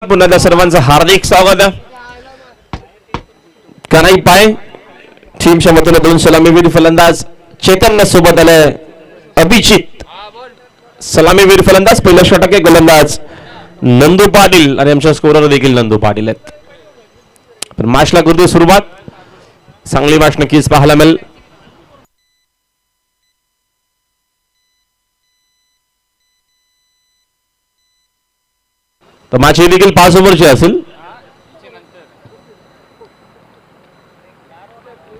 पुन्हा त्या सर्वांचं हार्दिक स्वागत. कनाई पाय टीमच्या मधून 2 सलामीवीर फलंदाज चेतन सोबत आले. अभिजित सलामीवीर फलंदाज, पहिला षटक आहे गोलंदाज नंदू पाटील आणि आमच्या स्कोरर देखील नंदू पाटील आहेत. पण मॅचला करतोय सुरुवात. चांगली मॅच नक्कीच पाहायला मिळेल. तर मॅच ही देखील 5 ओव्हरची असेल.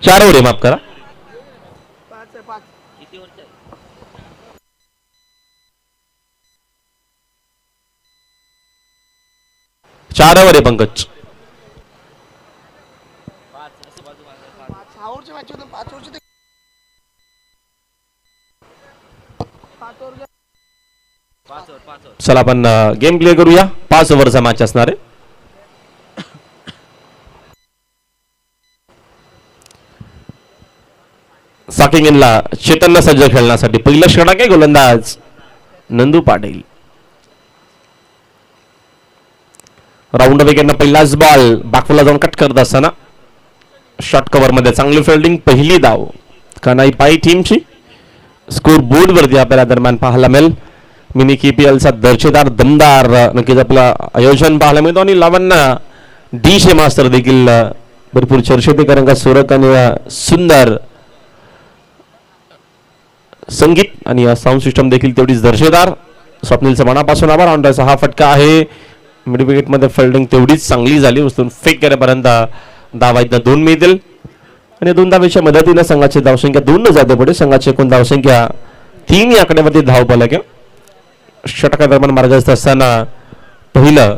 4 ओव्हर माफ करा. 4 ओव्हर आहे पंकज. चला आपण गेम प्ले करूया. 5 ओव्हरचा मॅच असणार आहे. साकिंग इनला चेतनला सज्ज खेळण्यासाठी पहिलं षटक आहे गोलंदाज नंदू पाटील. राऊंड विकेटनं पहिलाच बॉल बॅकफुलला जाऊन कट करत असताना शॉर्ट कव्हर मध्ये चांगली फिल्डिंग. पहिली धाव कनाई पाई टीमची. स्कोर बोर्ड वरती आपल्याला दरम्यान पाहायला मिळेल. मिनी केपीएलचा दर्जेदार दमदार नक्कीच आपलं आयोजन पाहायला मिळतो आणि लावण्य डीजे मास्टर देखील भरपूर चर्चेत कारण का सुरत आणि सुंदर संगीत आणि साऊंड सिस्टम देखील तेवढीच दर्जेदार. स्वप्नीलचा मनापासून आभार. ऑनराचा हा फटका आहे. मिड विकेट मध्ये फिल्डिंग तेवढीच चांगली झाली. उचलून फेक करेपर्यंत धावा इथं 2 मिळतील आणि 2 धावेच्या मदतीने संघाची धावसंख्या 2 न जाते पुढे. संघाची एकूण धावसंख्या 3 या आकड्यावरती धाव फलक. षटका दरम्यान मार्गस्थ असताना पहिलं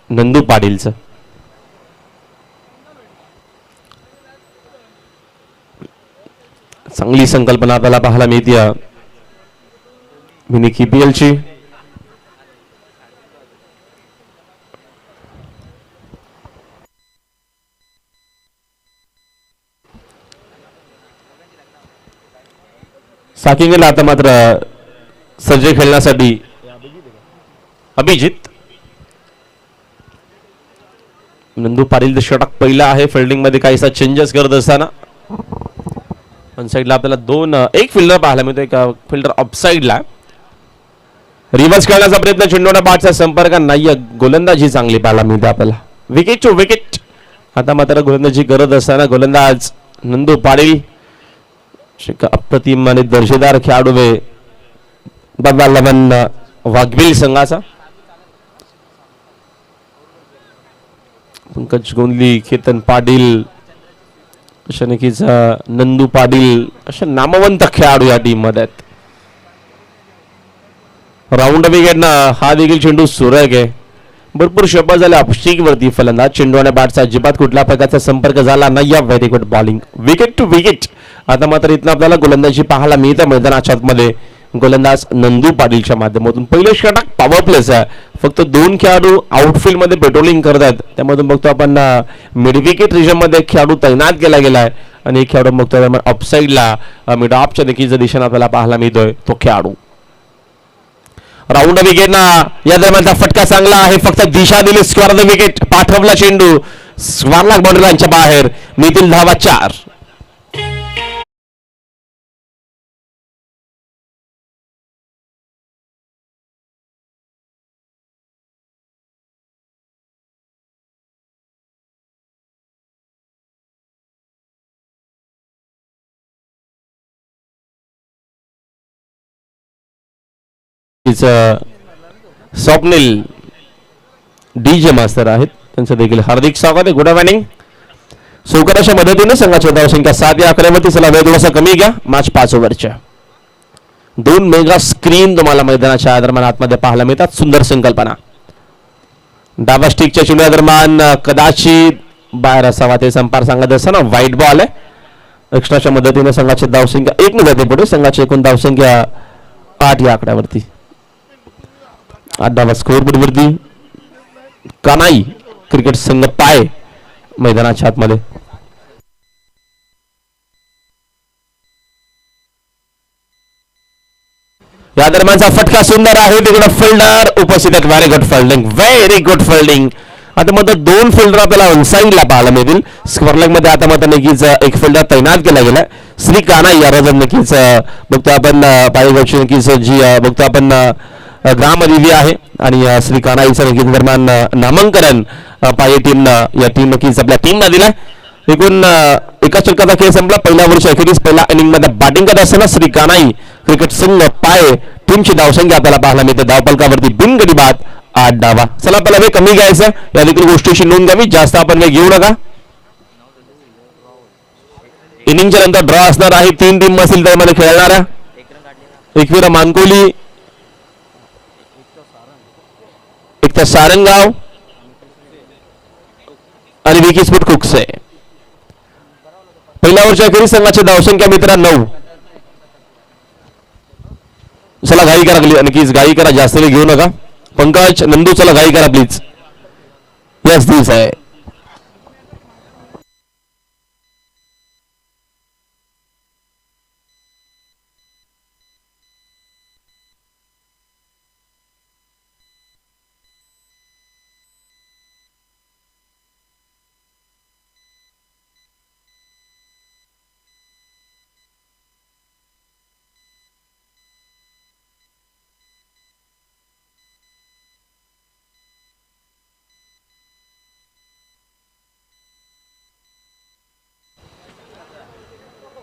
नंदू पाटीलचं. चांगली संकल्पना आपल्याला पाहायला मिळते मिनी केपीएलची. साकिंगला आता मात्र सज्ज खेळण्यासाठी अभिजित. नंदू पाटील षटक पहिला आहे. फिल्डिंग मध्ये काहीसा चेंजेस करत असताना वन साइडला आपल्याला एक फिल्डर पाहायला मिळतो. एक फिल्डर ऑफसाइडला. रिव्हर्स करण्याचा प्रयत्न. चेंडूला बॅटचा संपर्क नाही. गोलंदाजी चांगली पाहायला मिळते आपल्याला. विकेट टू विकेट आता मात्र गोलंदाजी करत असताना गोलंदाज नंदू पाटील अप्रतिम आणि दर्जेदार खेळाडू बाबा लवन वाघबिल संघाचा. पंकज गोंदली, केतन पाटील अशा नक्कीच नंदू पाटील अशा नामवंत खेळाडू या टीम मध्ये आहेत. राऊंड विकेटनं हा देखील चेंडू सुरेख आहे. भरपूर शपथ झाल्या अपस्टिक वरती फलंदाज. चेंडू आणि बॅटचा अजिबात कुठल्या प्रकारचा संपर्क झाला नाही. या very good bowling. Wicket to wicket आता मात्र इथं आपल्याला गोलंदाजी पाहायला मिळते मैदानाच्या आतमध्ये गोलंदाज नंदू पाटीलच्या माध्यमातून. पहिलं षटक पॉवर प्लेस आहे. फक्त 2 खेळाडू आउटफील्ड मध्ये पेट्रोलिंग करत आहेत. त्यामधून बघतो आपण मिड विकेट रिजन मध्ये खेळाडू तैनात केला गेलाय आणि एक खेळाडू बघतो ऑफसाइडला मिड ऑफच्या देखील दिशेने आपल्याला पाहायला मिळतोय तो खेळाडू. राऊंड विकेट या दरम्यानचा फटका चांगला आहे. फक्त दिशा दिली. स्क्वेअर द विकेट पाठवला चेंडू स्क्वेअर बाउंड्री लाईनच्या बाहेर. मिळतील धावा 4. स्वप्नील डीजे मास्टर आहेत. त्यांचं देखील हार्दिक स्वागत आहे. Good evening. सोकराच्या मदतीने संघाची धावसंख्या 7 या आकड्यावरती. चला वेळ थोडासा कमी घ्या. मॅच 5 ओव्हरच्या. 2 मेगा स्क्रीन तुम्हाला मैदानाच्या दरम्यान आतमध्ये पाहायला मिळतात. सुंदर संकल्पना. डावा स्टिकच्या चेंडूच्या दरम्यान कदाचित बाहेर असावा ते संपार सांगत असताना व्हाईट बॉल आहे. एक्स्ट्राच्या मदतीने संघाची धावसंख्या 1 न जाते पुढे. संघाची एकूण धावसंख्या 8 या आकड्यावरती. 8 स्कोर बोर्डवरती कनाई क्रिकेट संघ पाय मैदानाच्या आतमध्ये. या दरम्यानचा फटका सुंदर आहे तिकडे फिल्डर उपस्थित आहेत. Very good fielding, very good fielding. आता मात्र दोन फिल्डर आपल्याला ऑनसाईडला पाहायला मिळतील. स्क्वेअर मध्ये आता मात्र नक्कीच एक फिल्डर तैनात केला गेला. श्री काना यावर नक्कीच बघतो आपण पायगोची नक्कीच जी बघतो आपण ग्राम दिली आहे आणि श्री काना हिचं नक्कीच दरम्यान नामांकन पाये टीमनं या टीम नक्कीच आपल्या टीमला दिलाय. एकूण एका षटकाचा खेळ संपला. पहिल्या वर्षी अखेरीस पहिल्या इनिंग मध्ये बॅटिंग करत असताना श्री कानाई क्रिकेट संघ पाय टीमची धावसंख्या आपल्याला पाहायला मिळते. धावफलकावरती बिनगडी बाद 8 धावा. चला आपल्याला वेळ कमी घ्यायचं, या देखील गोष्टीची नोंद घ्यावी. जास्त आपण वेळ घेऊ नका. इनिंगच्या नंतर ड्रॉ असणार आहे. 3 टीम असतील त्यामध्ये खेळणाऱ्या. एकवीरा मानकोली, एक तर सारंगाव आणि विकी स्पोर्ट कुकसे. पहिल्या वर्षी अखेरीस संघाची धावसंख्या मित्रा 9. चला घाई करा, नक्कीच घाई करा, जास्त वेळ घेऊ नका. पंकज नंदू चला घाई करा प्लीज. यस दिस आहे.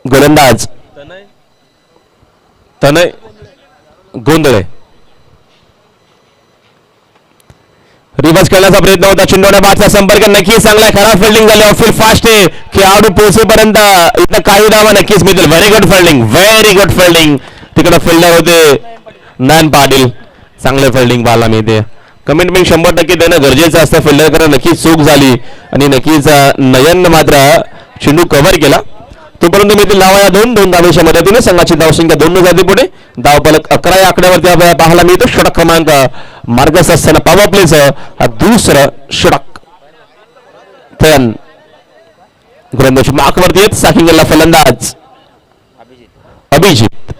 गोलंदाज तनय गोंधळे. रिव्हर्स खेळण्याचा प्रयत्न होता. चिंडवण्या बाटचा संपर्क नक्कीच चांगला आहे. खराब फिल्डिंग झाली. ऑफिल फास्ट आहे. खेळाडू पोहोचेपर्यंत इथं काही धावा नक्कीच मिळतील. Very good fielding, very good fielding. तिकडे फिल्डर होते नयन पाटील. चांगले फिल्डिंग पाहायला मिळते. कमिटमेंट 100% देणं गरजेचं असतं. फिल्डर करणं नक्कीच चूक झाली आणि नक्कीच नयन मात्र चेंडू कव्हर केला. तोपर्यंत मिळतील धावा या दोन धावेच्या मदतीने संघाची धावसंख्या 2 जाते पुढे. धावफलक 11 या आकड्यावरती आपल्याला पाहायला मिळतो. षटक क्रमांक मार्गस असताना पॉवर प्लेचं हा दुसरं षटक. गोलंदाज मार्कवरती आहेत. साकिंगला फलंदाज अभिजित.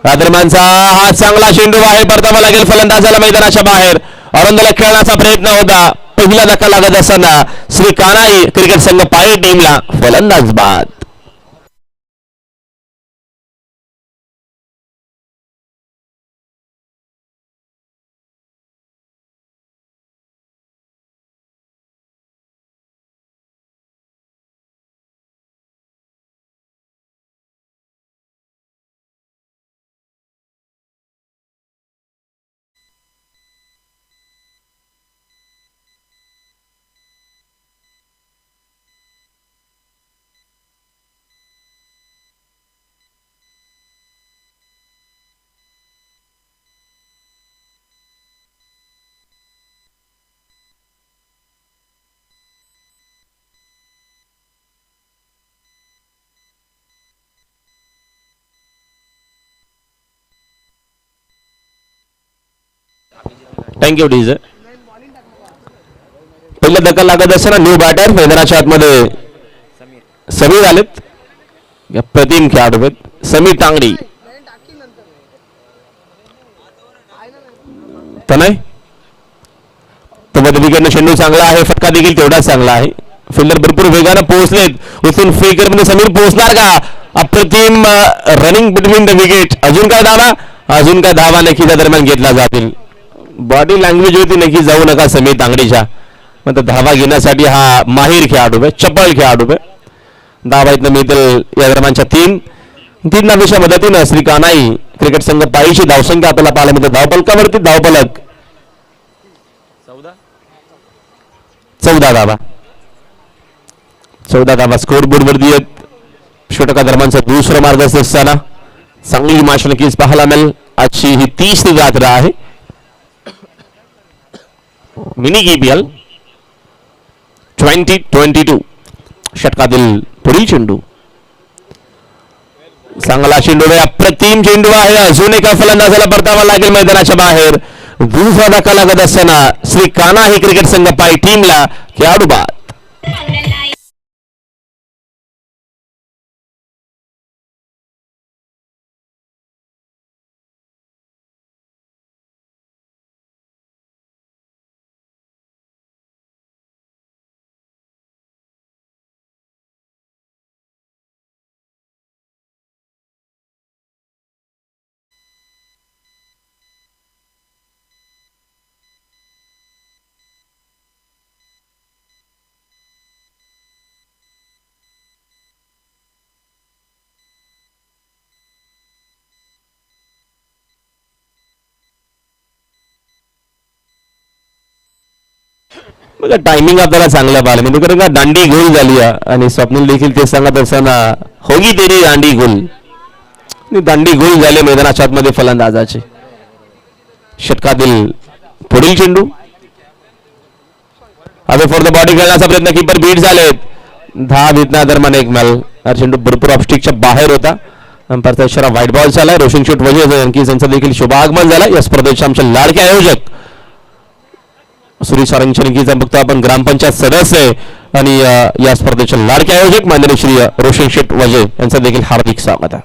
दरम्यानचा हा चांगला चेंडू आहे. परतावा लागेल फलंदाजाला मैदानाच्या बाहेर. औरंगाबाद खेळण्याचा प्रयत्न होता. पहिला धक्का लागत असताना श्री कानाई क्रिकेट संघ पाये टीमला फलंदाज बाद. Thank you DJ. पहिला धक्का लागत असताना न्यू बॅटर मैदानाच्या आतमध्ये समीर आलेत. प्रतिम खेळाडू आहेत. समीर टांगडी. तनय तो विकेटनं चेंडू चांगला आहे. फटका देखील तेवढाच चांगला आहे. फिल्डर भरपूर वेगानं पोहोचलेत. उचलून फेकर मध्ये समीर पोहोचणार का? अप्रतिम रनिंग बिटवीन द विकेट. अजून काय धावा? अजून काय धावा नक्की त्या दरम्यान घेतला जातील. बॉडी लँग्वेज होती नक्की जाऊ नका समीर तांगडीच्या. मग धावा घेण्यासाठी हा माहिर खेळाडू आहे. चपळ खेळाडू आहे. धावा इथनं मिळतील या दरम्यानच्या 3 धावेच्या मदतीनं श्री कानाई क्रिकेट संघ पायीची धावसंख्या आपल्याला पाहायला मिळते. धावफलकावरती धावफलक 14 धावा. 14 धावा स्कोर बोर्ड वरती आहेत. षटका दरम्यानचा दुसरा मार्ग असताना चांगली मॅच नक्कीच पाहायला मिळेल. आजची ही 30वी यात्रा आहे मिनी केपीएल 2022. षटकातील पुढील चेंडू चांगला चेंडू आहे. अप्रतिम चेंडू आहे. अजून एका फलंदाजाला परतावा लागेल मैदानाच्या बाहेर. दुसरा धक्का लागत असताना श्री काना ही क्रिकेट संघ पाय टीमला खेळाडू बाद. बघा टायमिंग आपल्याला चांगलं पाहिलं म्हणजे कारण का दांडी गोल झाली आहे आणि स्वप्नील देखील ते सांगत असताना होगी तेरी दांडी गोल. दांडी गोल झाले मैदानाच्या आतमध्ये फलंदाजाचे. षटकातील पुढील चेंडू आता फॉर द बॉडी खेळण्याचा प्रयत्न कीपर बीट झालेत. 10 वितना दरम्यान एक मॅल. हा चेंडू भरपूर ऑफस्टिकच्या बाहेर होता. अंपायरचा इशारा व्हाईट बॉल झाला. रोशन शूट वजीर यांची यांचा देखील शुभागमन झाला. या स्पर्धेचे आमचे लाडके आयोजक सुरेश सारंगच्या निकीचा बघतो आपण ग्रामपंचायत सदस्य आहे आणि या स्पर्धेचे लाडके आयोजक माननीय श्री रोशन शेट वजे यांचं देखील हार्दिक स्वागत आहे.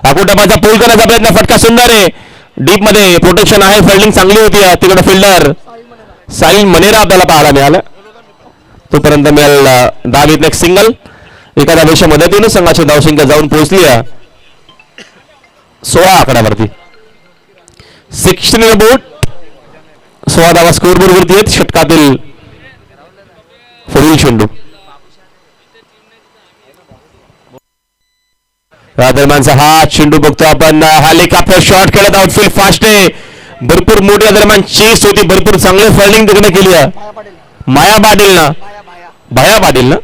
आकुटबाचा पूल करण्याचा प्रयत्न फटका सुंदर आहे. डीप मध्ये प्रोटेक्शन आहे. फिल्डिंग चांगली होती. तिकडे फिल्डर साहिल मनेरा आपल्याला पाहायला मिळाला. तोपर्यंत मिळेल 10 विकेट सिंगल. एका धावेच्या मदतीने संघाची धावसंख्या जाऊन पोहोचली आहे 16 आकड्यावरती. 16 बोट 16 धावा स्कोर बोर्ड वरती आहेत. षटकातील पुढील चेंडू दरम्यानचा हा चेंडू बघतो आपण. हा लेखाफर शॉट खेळत आउटफील्ड फास्ट आहे. भरपूर मोठ्या दरम्यान चेस होती. भरपूर चांगली फिल्डिंग तिकडे केली आहे माया पाटील ना भाया पाटील ना.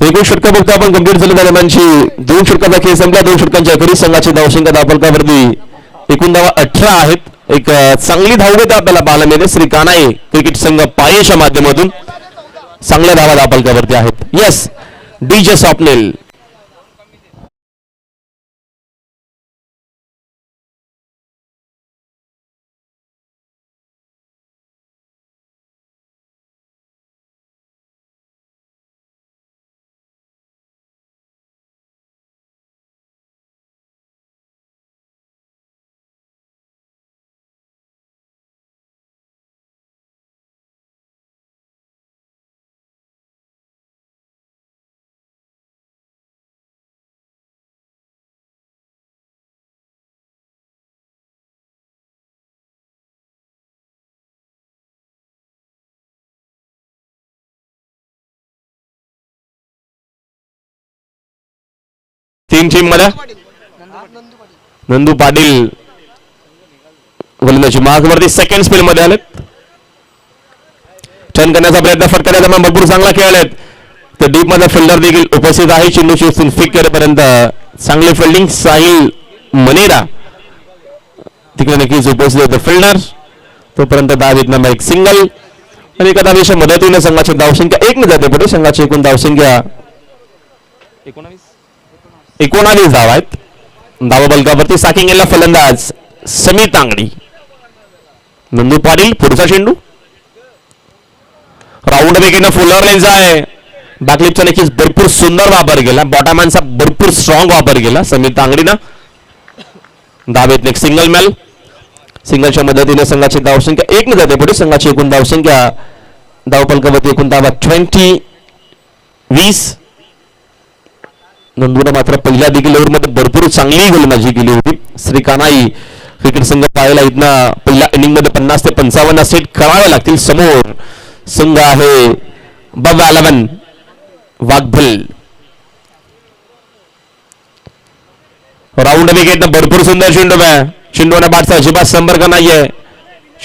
एकूण षटक बघतो आपण कंप्लीट झाले दरम्यानची 2 षटकाचा खेळ संपला. 2 षटकांच्या अखेरीस संघाची धावसंख्या धावफलकावरती एकूण धावा 18 आहेत. एक चांगली धावगती आपल्याला पाहायला मिळते. श्री कानाई क्रिकेट संघ पायेच्या माध्यमातून चांगल्या धावा धावफलकावरती आहेत. Yes DJ Swapnil. तीन टीम मध्ये नंदू पाटील गोलंदाजी मार्कवरती सेकंड स्पेल मध्ये आलेत. टर्न करण्याचा प्रयत्न फटकारण्याचा भरपूर चांगला खेळलेत. तर डीप मध्ये फिल्डर देखील उपस्थित आहे. चेंडूची फिक करेपर्यंत चांगली फिल्डिंग साहिल मनेरा तिकडे नक्कीच उपस्थित होते फिल्डर. तोपर्यंत 10 विकेट एक सिंगल आणि एका धावेच्या मदतीने संघाची धावसंख्या 1 ने जाते पुढे. संघाची एकूण धावसंख्या 19 धावा आहेत. धावा बलकावरती साकिंग याला फलंदाज समीर तांगडी. नंदू पाटील पुढचा चेंडू राऊंड विकेटनं फुलर लेन्स आहे. बॅकलिपचा नक्कीच भरपूर सुंदर वापर केला. बॉटमॅनचा भरपूर स्ट्रॉंग वापर केला समीर तांगडीनं. धावेत एक सिंगल मॅल. सिंगलच्या मदतीने संघाची धावसंख्या 1 ने जाते पुढे. संघाची एकूण धावसंख्या धावपलकावरती एकूण धावा 20. नंदूनं मात्र पहिल्या देखील ओव्हरमध्ये भरपूर चांगली गोलंदाजी केली होती. श्री कानाई क्रिकेट संघ पाहायला इथनं पहिल्या इनिंग मध्ये 50 ते 55 सेट करावे लागतील. समोर संघ आहे बब 11 वाघभल. राऊंड विकेट भरपूर सुंदर चेंडू आहे. चेंडूने बाटचा अजिबात संपर्क नाहीये.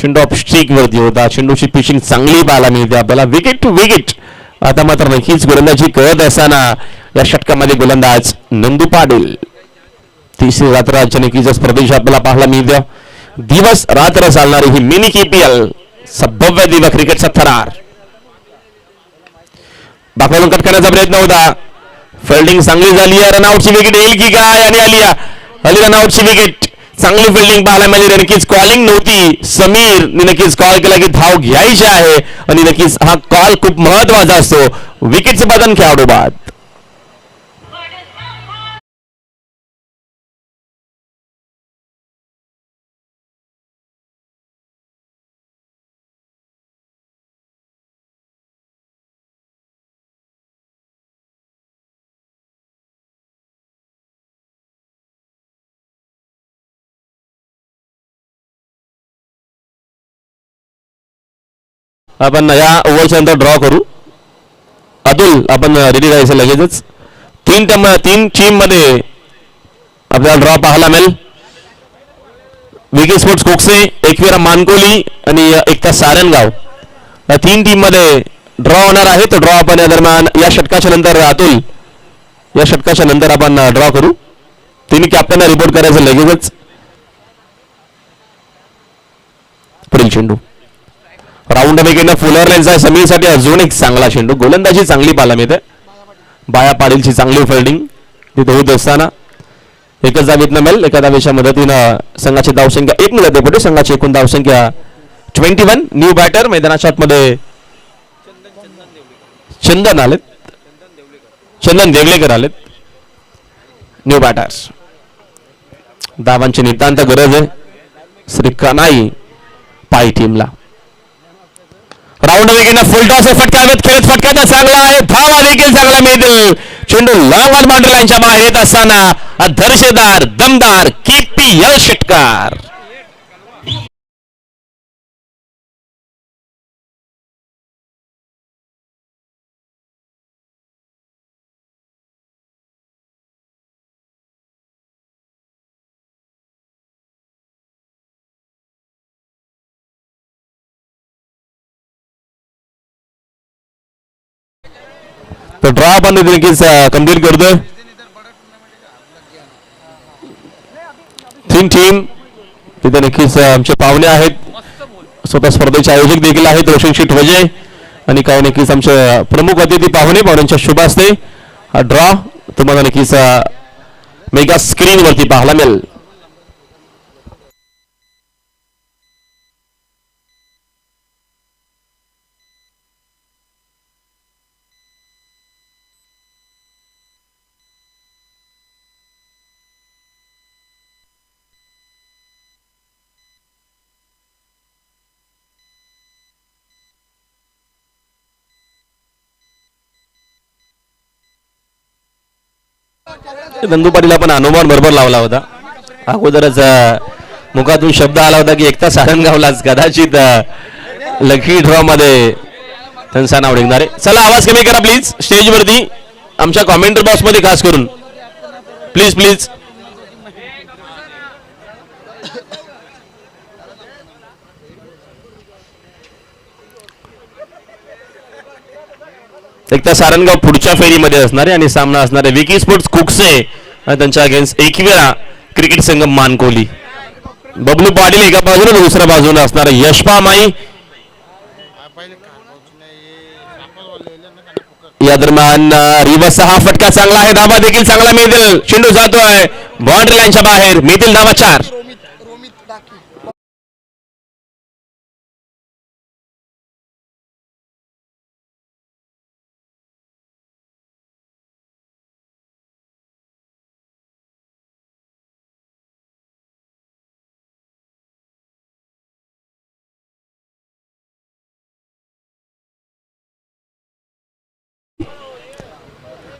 चेंडू ऑफ स्ट्रीक वरती होता. चेंडूची पिचिंग चांगली पाहायला मिळते आपल्याला. विकेट टू विकेट आता मात्र नक्कीच गोलंदाजी करत असताना या षटकामध्ये गोलंदाज नंदू पाटील. तिसरी रात्र नक्कीच स्पर्धेची आपल्याला पाहायला मिळते. दिवस रात्र चालणारी ही मिनी केपीएल संभव्य दिवा क्रिकेटचा थरार. बाकावरून कट करण्याचा प्रयत्न होता. फिल्डिंग चांगली झाली आहे. रनआउटची विकेट येईल की काय आणि आली रनआउटची विकेट. चांगली फिल्डिंग पाहायला मिळाली. नक्कीच कॉलिंग नव्हती. समीर नक्कीच कॉल केला की धाव घ्यायची आहे आणि नक्कीच हा कॉल खूप महत्वाचा असतो. विकेटचं बदन खेळाडू बाद. आपण या ओव्हरच्या नंतर ड्रॉ करू. अतुल आपण रेडी राहायचं लगेचच. तीन टीम मध्ये आपल्याला ड्रॉ पाहायला मिळेल. विकी स्पोर्ट्स कोकसे, एकविरा मानकोली आणि एकता सारंगाव या तीन टीम मध्ये ड्रॉ होणार आहे. तो ड्रॉ आपण या दरम्यान या षटकाच्या नंतर अतुल या षटकाच्या नंतर आपण ड्रॉ करू. तिन्ही कॅप्टनला रिपोर्ट करायचं लगेचच. पुढील चेंडू राऊंड विकेटनं फुलर लेन्स आहे. समीरसाठी अजून एक चांगला चेंडू. गोलंदाजी चांगली पाहायला मिळते. बाया पाटीलची चांगली फिल्डिंग तिथे होत असताना एकच धावेतनं मिळेल. एका धावेच्या मदतीनं संघाची धावसंख्या 1 न जाते पुढे. संघाची एकूण धावसंख्या 21. न्यू बॅटर मैदानाच्या आतमध्ये चंदन देवलेकर आलेत. New batters. धावांची नितांत गरज आहे श्री कानाई पाई टीमला. राऊंड विकेट फुल टॉस फटकावेत खेळत फटकाचा चांगला आहे. धावा देखील चांगला मिळतील. चेंडू लॉंग ऑन बाउंड्री लाईनच्या बाहेर येत असताना दर्जेदार दमदार KPL षटकार. तो ड्रॉ आपण नक्कीच कम्प्लीट करतोय. टीम तिथे नक्कीच आमचे पाहुणे आहेत. स्वतः स्पर्धेचे आयोजक देखील आहेत रोशन शेठ वजे आणि काही नक्कीच आमचे प्रमुख अतिथी पाहुण्यांच्या शुभ असते. हा ड्रॉ तुम्हाला नक्कीच मेगा स्क्रीन वरती पाहायला मिळेल. नंदू पाटील आपण अनुमान बरोबर लावला होता. अगोदरच मुखातून शब्द आला होता की एकता सारंगावलाच कदाचित लकी ड्रॉ मध्ये त्यांचं नाव निघणार आहे. चला आवाज कमी करा प्लीज स्टेज वरती. आमच्या कॉमेंटर बॉक्स मध्ये खास करून प्लीज प्लीज. एकता सारंगाव पुढच्या फेरीमध्ये असणार आहे आणि सामना असणार आहे विकी स्पोर्ट्स कुकसे त्यांच्या अगेन्स्ट एकविरा क्रिकेट संघ मानकोली. बबलू पाटील एका बाजूने दुसऱ्या बाजूने असणार यशपा माई. या दरम्यान रिवर्स हा फटका चांगला आहे. धावा देखील चांगला मिळतील. चेंडू जातोय बाउंड्री लाईनच्या बाहेर. मिळतील धावा 4.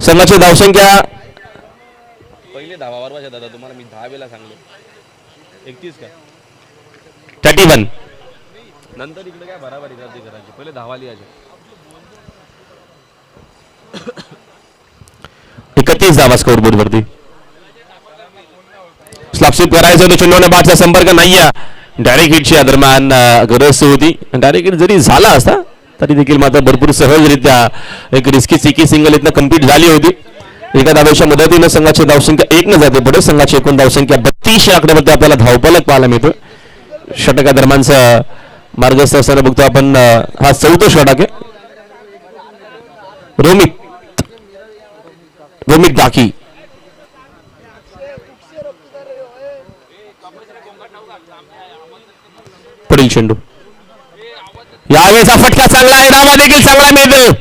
संघाची धावसंख्या पहिले धावा बरोबर दादा तुम्हाला मी 10 वेळा सांगलो 31 का 31 नंतर इकडे काय बराबरी गर्दी करायची. पहिले धावा लिहायचे. 31 धावा स्कोर बोर्ड वरती. स्लॅपशिप करायचं होतं. चेंडूने बाटचा संपर्क नाहीये. डायरेक्ट हिटची या दरम्यान गरज होती. डायरेक्ट हिट जरी झाला असता तरी देखील मात्र भरपूर सहजरित्या एक रिस्की सिकी सिंगल इथनं कंप्लीट झाली होती. एका धावेच्या मदतीनं संघाची धावसंख्या 1 न जाते पुढे. संघाची एकूण धावसंख्या 32 या आकड्यामध्ये आपल्याला धावफलक पाहायला मिळतो. षटका दरम्यानचा मार्गस्थ असताना बघतो आपण हा 4था षटक आहे. रोमित दाकी. पुढील चेंडू यावेळेचा फटका चांगला आहे. धावा देखील चांगला मिळतो.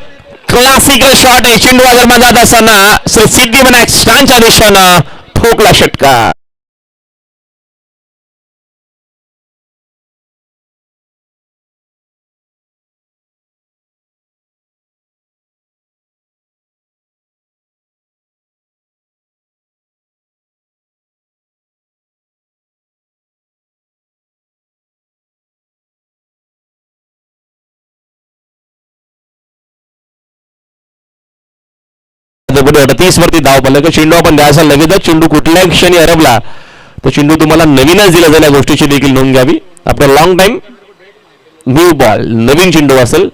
क्लासिकल शॉट आहे. चेंडू दरम्यान जात असताना सिद्धिविनायक स्टँडच्या दिशेनं ठोकला षटकार. जाते पुढे 38 वरती धाव फलक. चेंडू आपण द्यायचा लगेचच. चेंडू कुठल्याही क्षणी हरवला तर चेंडू तुम्हाला नवीनच दिला जाईल. या गोष्टीची देखील नोंद घ्यावी. After long time new ball, नवीन चेंडू असेल.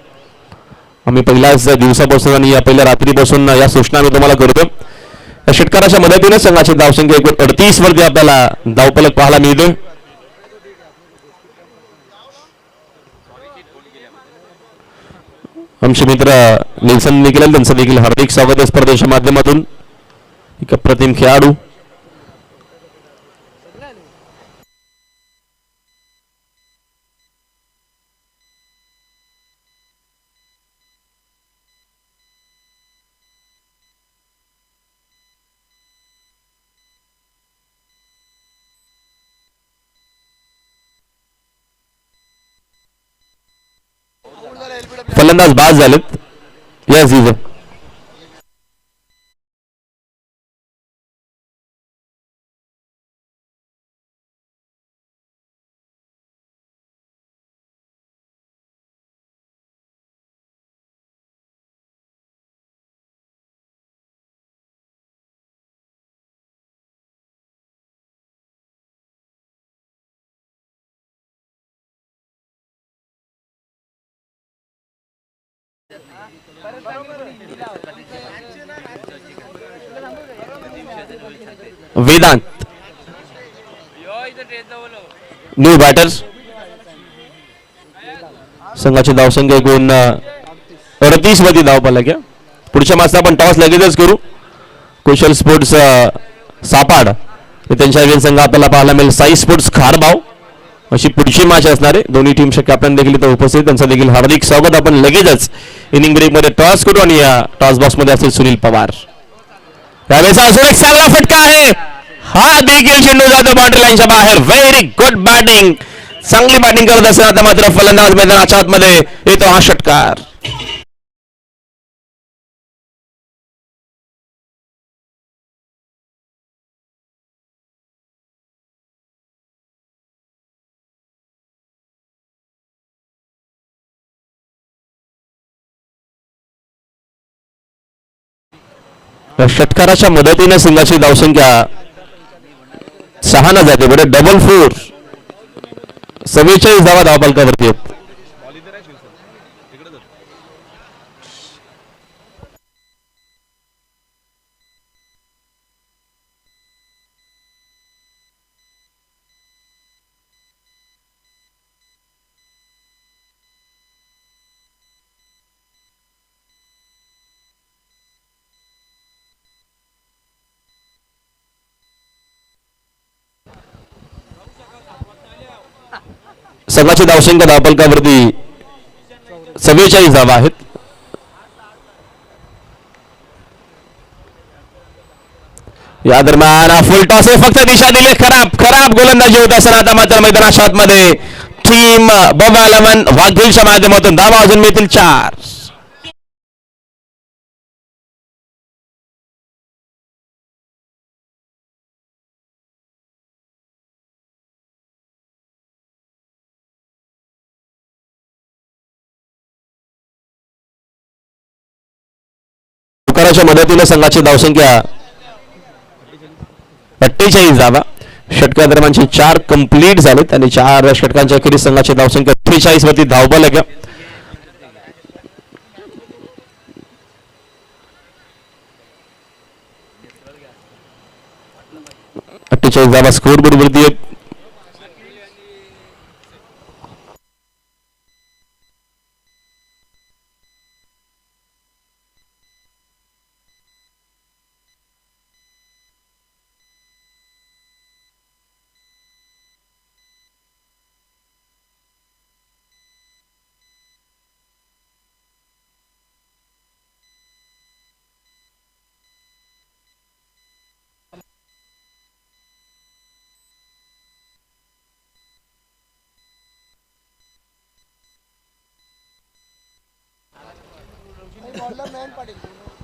आम्ही पहिल्याच दिवसापासून आणि या पहिल्या रात्रीपासून या सूचना आम्ही तुम्हाला करतो. या षटकाराच्या मदतीने संघाची धावसंख्या 38 वरती आपल्याला धावफलक पाहायला मिळतोय. आमचे मित्र निल्सन निकलेल त्यांचं देखील हार्दिक स्वागत आहे स्पर्धेच्या माध्यमातून. एक अप्रतिम खेळाडू. फलंदाज बाद झालेत. या सीझन वेदांत न्यू बॅटर्स. संघाची धावसंख्या एकूण 38 मध्ये धाव फलक. पुढच्या मॅचला आपण टॉस लगेचच करू. कुशल स्पोर्ट्स सापाड त्यांच्या अगेन संघ आपल्याला पाहायला मिळेल साई स्पोर्ट्स खारबाव. अशी पुढची मॅच असणार आहे. दोन्ही टीमचे कॅप्टन देखील इथं उपस्थित. त्यांचं देखील हार्दिक स्वागत. आपण लगेचच इनिंग ब्रेक मध्ये टॉस करू आणि या टॉस बॉक्स मध्ये असेल सुनील पवार. त्यावेळेस अजून एक चांगला फटका आहे. हा देखील चेंडू जातो बाउंड्री लाईनच्या बाहेर. Very good batting. चांगली बॅटिंग करत असताना आता मात्र फलंदाज मैदानाच्या आतमध्ये येतो हा षटकार. षटकाराच्या मदतीने संघाची धावसंख्या 6 न जाते. बरं डबल 4 44 धावा धावफलकावरती आहेत. संघाची धावसंख्या धावफलकावरती 44 धावा आहेत. या दरम्यान फुल टॉस फक्त दिशा दिली. खराब गोलंदाजी होत असताना आता मात्र मैदानाच्या आतमध्ये टीम बबा 11 वाघिलच्या माध्यमातून धावा अजून मिळतील 4. मदतीने संघाची धावसंख्या 48 धावा. षटका दरम्यानचे 4 कंप्लीट झालेत आणि 4 षटकांच्या अखेरीस संघाची धावसंख्या 43 वरती धावफलक. 48 धावा स्कोर बोर्ड वरती आहेत.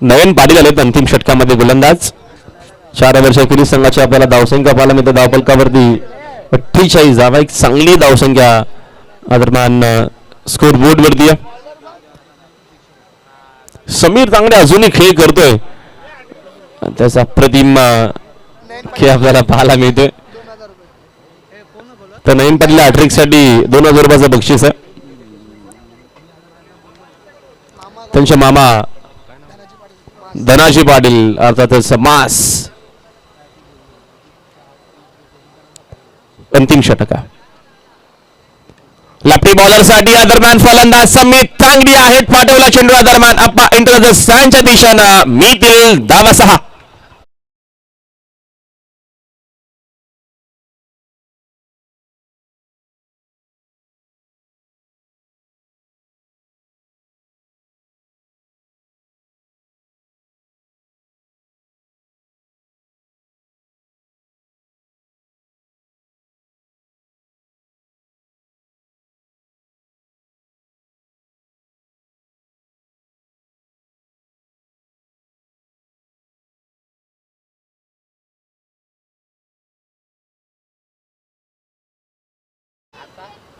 नयन पाटील आलेत अंतिम षटकामध्ये गोलंदाज. 4 वर्षाखेरीज संघाची आपल्याला धावसंख्या पाहायला मिळते धावफलकावरती 48 धावा. एक चांगली धावसंख्या दरम्यान स्कोर बोर्ड वरती. समीर तांगडे अजूनही खेळ करतोय त्याचा प्रतिम खेळ आपल्याला पाहायला मिळतोय. तर नवीन पडलेल्या हॅट्रिक साठी 2000 रुपयाचं बक्षीस आहे. त्यांचे मामा धनाजी पाटील अर्थातच मास. अंतिम षटक लेफ्टी बॉलर साठी या दरम्यान फलंदाज समित चांगली आहेत. पाठवला चेंडू दरम्यान अप्पा इंटर द स्टँडच्या दिशेनं मिळतील धावा 6.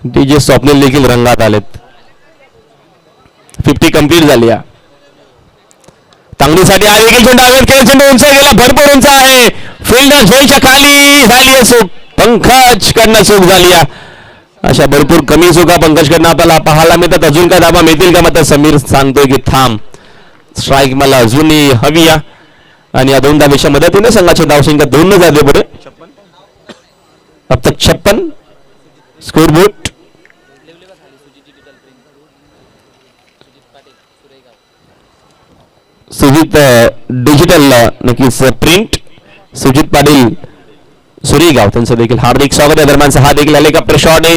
डीजे स्वप्नील देखील रंगात आलेत. 50 कंप्लीट झाली. तांगडीसाठी आहे देखील चेंडू हवेत खेळ. चेंडू उंच गेला, भरपूर उंच आहे. फिल्डर झोईच्या खाली झाली आहे चूक. पंकज कडनं चूक झाली. अशा भरपूर कमी चुका पंकज कडनं आपल्याला पाहायला मिळतात. अजून काय धाबा मिळतील का? मात्र समीर सांगतोय की थांब, स्ट्राईक मला अजूनही हवी आहे. आणि या 2 धावेच्या मदतीने संघाच्या धावसंख्या 2 झाली पुढे. अब तक 56 स्कोरबोर्ड. सुजित डिजिटल नक्कीच प्रिंट. सुजित पाटील सुरेगाव त्यांचं देखील हार्दिक स्वागत आहे. दरम्यानचा हा देखील हेलिकॉप्टर शॉट आहे.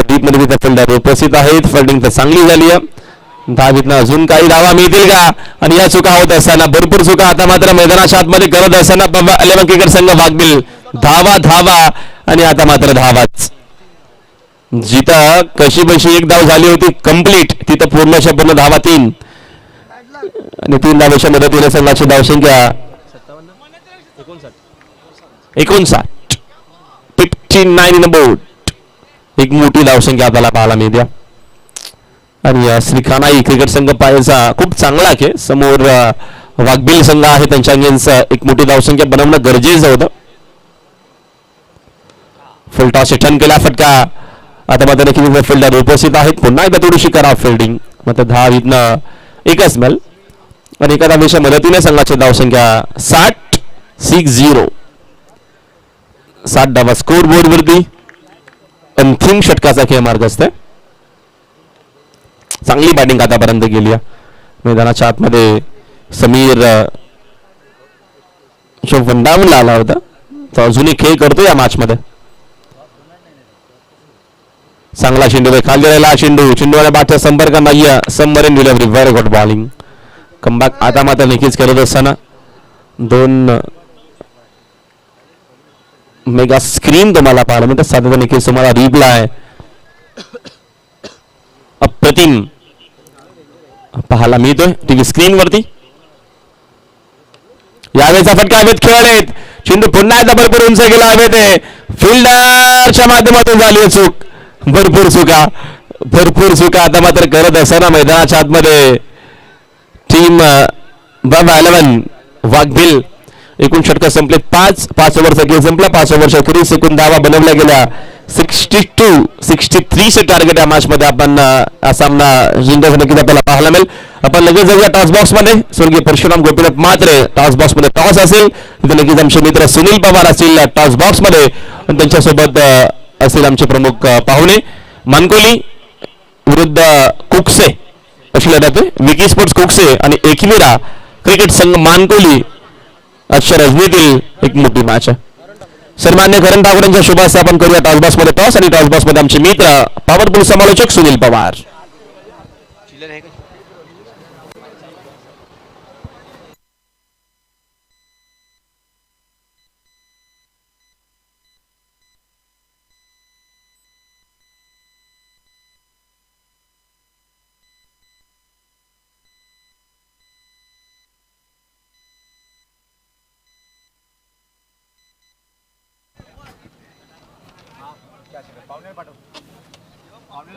डीप मध्ये फिल्डर उपस्थित आहेत. फिल्डिंग तर चांगली झाली आहे. धावीतनं अजून काही धावा मिळतील का? आणि या चुका होत असताना भरपूर चुका आता मात्र मैदानाच्या आतमध्ये करत असताना 11 क्रिकेट संघ वाघबिल धावा धावा आणि आता मात्र धावाच. जिथं कशी बशी एक धाव झाली होती कंप्लीट, तिथं पूर्णच्या पूर्ण धावा 3 आणि 3 धावेच्या मदतीने संघाची धावसंख्या 59. 59 इन बोर्ड. एक मोठी धावसंख्या आपल्याला पाहायला मिळते. आणि श्रीखानाई क्रिकेट संघ पाहायचा खूप चांगला खेळ. समोर वाघबिल संघ आहे, त्यांच्या अगेन्स्ट एक मोठी धावसंख्या बनवणं गरजेचं होतं. फुल टॉस टर्न केला फटका. आता मात्र देखील फिल्डर उपस्थित आहेत. पुन्हा एकदा थोडीशी खराब फिल्डिंग. मात्र धाव इथनं एकच मिळेल. आणि एका धावेच्या मदतीने संघाची धावसंख्या 60. 60 धावा स्कोर बोर्ड वरती. अंतिम षटकाचा खेळ मार्गस्थ आहे. चांगली बॅटिंग आतापर्यंत गेली आहे. मैदानाच्या आतमध्ये समीर जो वंडावून आला होता तो अजूनही खेळ करतो या मॅच मध्ये. चांगला चेंडू खाली राहिला. चेंडूवाल्या बाटच्या संपर्क नाहीये. Submarine delivery. Very good bowling. Comeback आता मात्र नक्कीच करत असताना 2 मेगा स्क्रीन तुम्हाला पाहायला मिळतात. साधारण नक्कीच तुम्हाला रिप्लाय अप्रतिम पाहायला मिळतोय टीव्ही स्क्रीन वरती. यावेळेचा फटका हवेत खेळलेत. चेंडू पुन्हा एकदा भरपूर उंच गेला हवेत. फिल्डरच्या माध्यमातून झाली चूक. भरपूर चुका आता मात्र करत असताना मैदानाच्या आतमध्ये टीम 11 वाघबिल. एकूण षटक संपले 5 ओव्हरचा खेळ संपला. 5 ओव्हरच्या अखेरीस एकूण धावा बनवल्या गेल्या 63 टार्गेट या मॅच मध्ये आपण हा सामना जिंकण्याचा नक्कीच आपल्याला पाहायला मिळेल. आपण लगेच जाऊया टॉस बॉक्स मध्ये. स्वर्गीय परशुराम गोपीनाथ मात्रे टॉस बॉक्स मध्ये टॉस असेल तिथे नक्कीच आमचे मित्र सुनील पवार असतील टॉस बॉक्स मध्ये. त्यांच्यासोबत असतील आमचे प्रमुख पाहुणे. मानकोली विरुद्ध कुकसे अशी लढत आहे. विकी स्पोर्ट्स कुकसे आणि एकविरा क्रिकेट संघ मानकोली अशा रजनीतील एक मोठी मॅच आहे. सन्मान्य करण ठाकूर यांच्या शुभ हस्ते आपण करूया टॉस बॉक्स मध्ये टॉस. आणि टॉस बॉक्स मध्ये आमचे मित्र पॉवरफुल समालोचक सुनील पवार.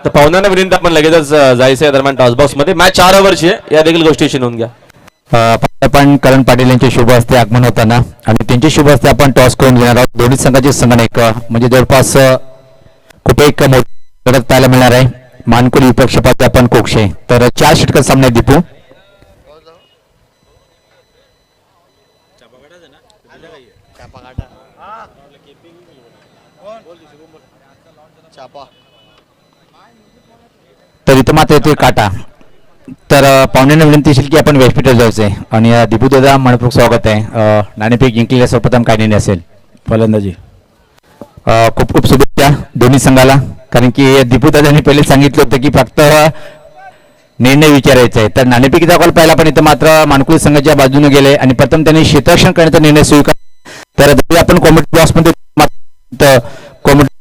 तर पाहुण्यांना विनंती आपण लगेचच जायचं आहे दरम्यान टॉस बॉक्स मध्ये. मॅच 4 ओव्हरची आहे. या देखील गोष्टीची नोंद घ्या. आपण करण पाटील यांचे शुभ हस्ते आगमन होताना आणि त्यांचे शुभ हस्ते आपण टॉस करून घेणार आहोत. दोन्ही संघाचे संगणक म्हणजे जवळपास कुठे एक लढत पाहायला मिळणार आहे. मानकुली विपक्षपाती आपण कोक्षे. तर 4 षटकर सामने दीपू. तर इथं मात्र येतोय काटा. तर पाहुण्यांना विनंती असेल की आपण व्यासपीठावर जायचंय आणि दीपू दादा मनपूर्वक स्वागत आहे. नाणेफेक जिंकलेल्या सर्वप्रथम काय निर्णय असेल फलंदाजी. खूप खूप शुभेच्छा दोन्ही संघाला, कारण की दीपू दादांनी पहिले सांगितलं होतं की फक्त निर्णय विचारायचा आहे. तर नाणेफेकीचा कॉल पाहिला, पण इथं मात्र मानकुली संघाच्या बाजूने गेले आणि प्रथम त्यांनी क्षेत्ररक्षण करण्याचा निर्णय स्वीकार. तर आपण कॉमेडी बॉक्समध्ये कॉमेडी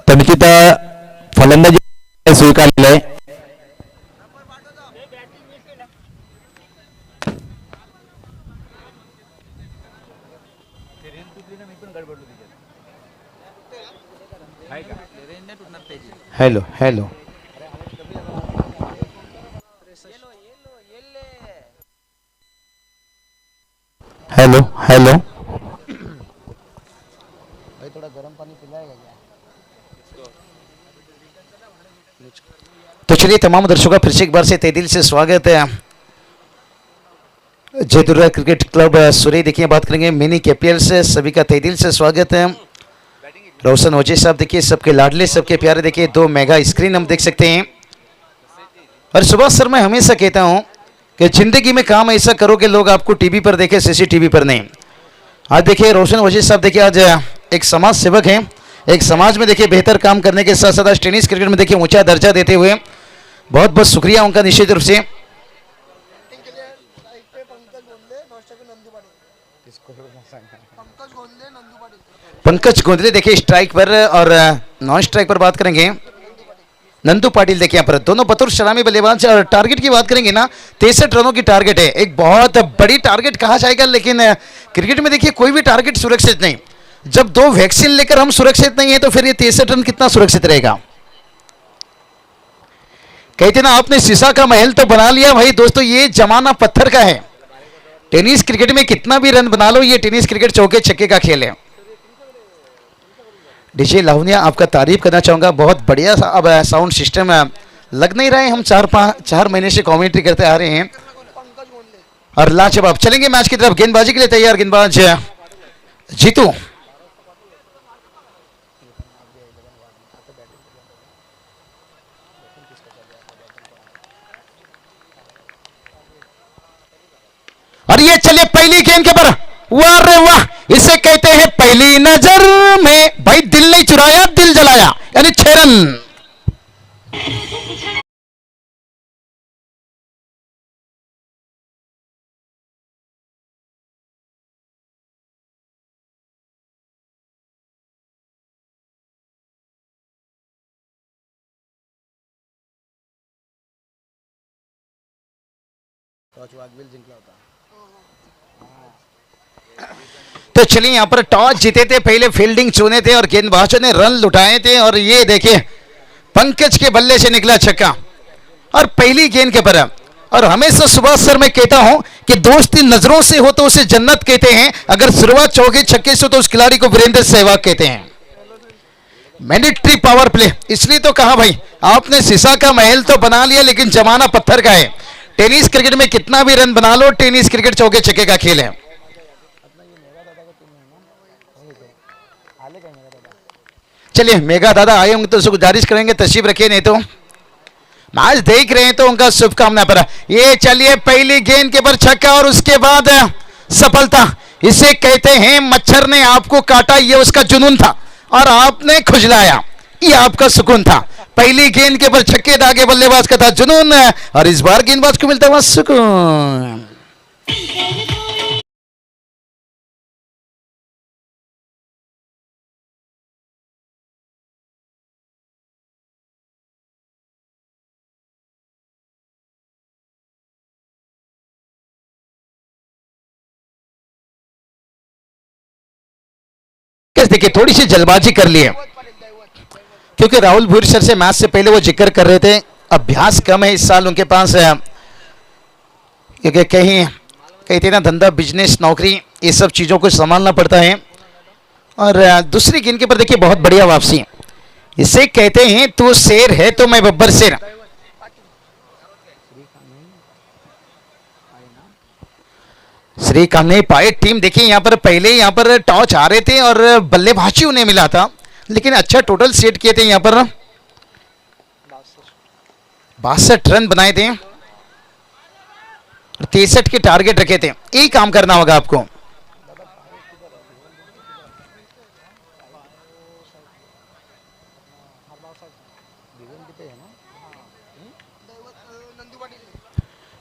तर निश्चित फलंदाजी स्वीकारलेलं आहे. हॅलो हॅलो हॅलो हॅलो थोड़ा गर्म पानी पिलाएगा क्या? तो चलिए तमाम दर्शकों का फिर से एक बार से तहे दिल से स्वागत है. जय दुर्गा क्रिकेट क्लब सुरई देखिए बात करेंगे मिनी केपीएल से. सभी का तहे दिल से स्वागत है. रोशन ओजे साहब देखिए सबके लाडले सबके प्यारे. देखिए 2 मेगा स्क्रीन हम देख सकते हैं. और सुभाष सर मैं हमेशा कहता हूं कि जिंदगी में काम ऐसा करो कि लोग आपको टीवी पर देखें, सीसीटीवी पर नहीं. आज देखिए रोशन ओजे साहब देखिए आज एक समाज सेवक हैं. एक समाज में देखिए बेहतर काम करने के साथ साथ आज टेनिस क्रिकेट में देखिए ऊंचा दर्जा देते हुए बहुत बहुत शुक्रिया उनका निश्चित रूप से. पंकज गोंदले देखिए स्ट्राइक पर और नॉन स्ट्राइक पर बात करेंगे नंदू पाटिल. देखिए यहाँ पर दोनों बतौर सलामी बल्लेबाज. और टारगेट की बात करेंगे ना 63 रनों की टारगेट है. एक बहुत बड़ी टारगेट कहा जाएगा, लेकिन क्रिकेट में देखिए कोई भी टारगेट सुरक्षित नहीं. जब 2 वैक्सीन लेकर हम सुरक्षित नहीं है तो फिर ये 63 रन कितना सुरक्षित रहेगा. कहते ना आपने शीशा का महल तो बना लिया भाई दोस्तों, ये जमाना पत्थर का है. टेनिस क्रिकेट में कितना भी रन बना लो, ये टेनिस क्रिकेट चौके छक्के का खेल है. डीजे लावनिया आपका तारीफ करना चाहूंगा, बहुत बढ़िया अब साउंड सिस्टम लग नहीं रहा है. हम 4 महीने से कमेंट्री करते आ रहे हैं और लाजवाब. चलेंगे मैच की तरफ. गेंदबाजी के लिए तैयार गेंदबाज जीतू. और ये चलिए पहली गेंद के पर, वाह रे वाह, इसे कहते हैं पहली नजर में भाई दिल नहीं चुराया दिल जलाया, यानी 6 रन. तो चलिए यहाँ पर टॉस जीते थे, पहले फील्डिंग चुने थे और गेंदबाजों ने रन लुटाए थे. और ये देखिए पंकज के बल्ले से निकला छक्का और पहली गेंद के पर. और हमेशा सुभाष सर मैं कहता हूं कि दोस्ती नजरों से हो तो उसे जन्नत कहते हैं, अगर शुरुआत चौके छक्के से हो तो उस खिलाड़ी को वीरेंद्र सहवाग कहते हैं. मैंडेटरी पावर प्ले, इसलिए तो कहा भाई आपने शीशा का महल तो बना लिया लेकिन जमाना पत्थर का है. टेनिस क्रिकेट में कितना भी रन बना लो, टेनिस क्रिकेट चौके छक्के का खेल है. चलिए मेगा दादा आए होंगे तो उसको गुजारिश करेंगे तशरीफ रखिए, नहीं तो मैच देख रहे हैं तो उनका शुभकामना पर. ये चलिए पहली गेंद के पर छक्का और उसके बाद सफलता. इसे कहते हैं मच्छर ने आपको काटा, ये उसका जुनून था और आपने खुजलाया, ये आपका सुकून था. पहली गेंद के पर छक्के दागे बल्लेबाज का था जुनून और इस बार गेंदबाज को मिलता हुआ सुकून. देखिए थोड़ी सी जल्दबाजी कर ली है क्योंकि राहुल भूरी सर से मैच से पहले वो जिक्र कर रहे थे अभ्यास कम है इस साल उनके पास, क्योंकि कहीं कहते हैं ना धंधा बिजनेस नौकरी ये सब चीज़ों को संभालना पड़ता है। और दूसरी गेंद के पर देखिए बहुत बढ़िया वापसी, इसे कहते हैं तू शेर है तो मैं बब्बर शेर। श्रीकांत ने पाए, टीम देखिए यहाँ पर पहले यहाँ पर टॉस आ रहे थे और बल्लेबाजी उन्हें मिला था, लेकिन अच्छा टोटल सेट किए थे यहाँ पर 62 रन बनाए थे, 63 के टारगेट रखे थे। यही काम करना होगा आपको।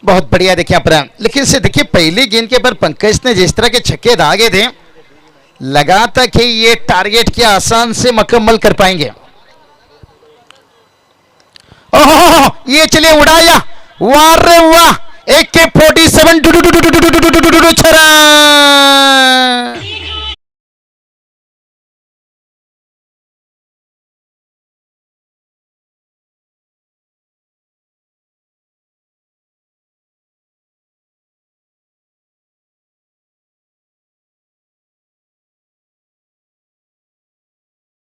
बहुत बढ़िया देखिए पर, लेकिन से देखिए पहली गेंद के पर पंकज ने जिस तरह के छक्के दागे थे, लगा था कि ये टारगेट के आसान से मुकम्मल कर पाएंगे। ओहो ये चलिए उड़ाया, वाह रे वाह, AK-47 छरा।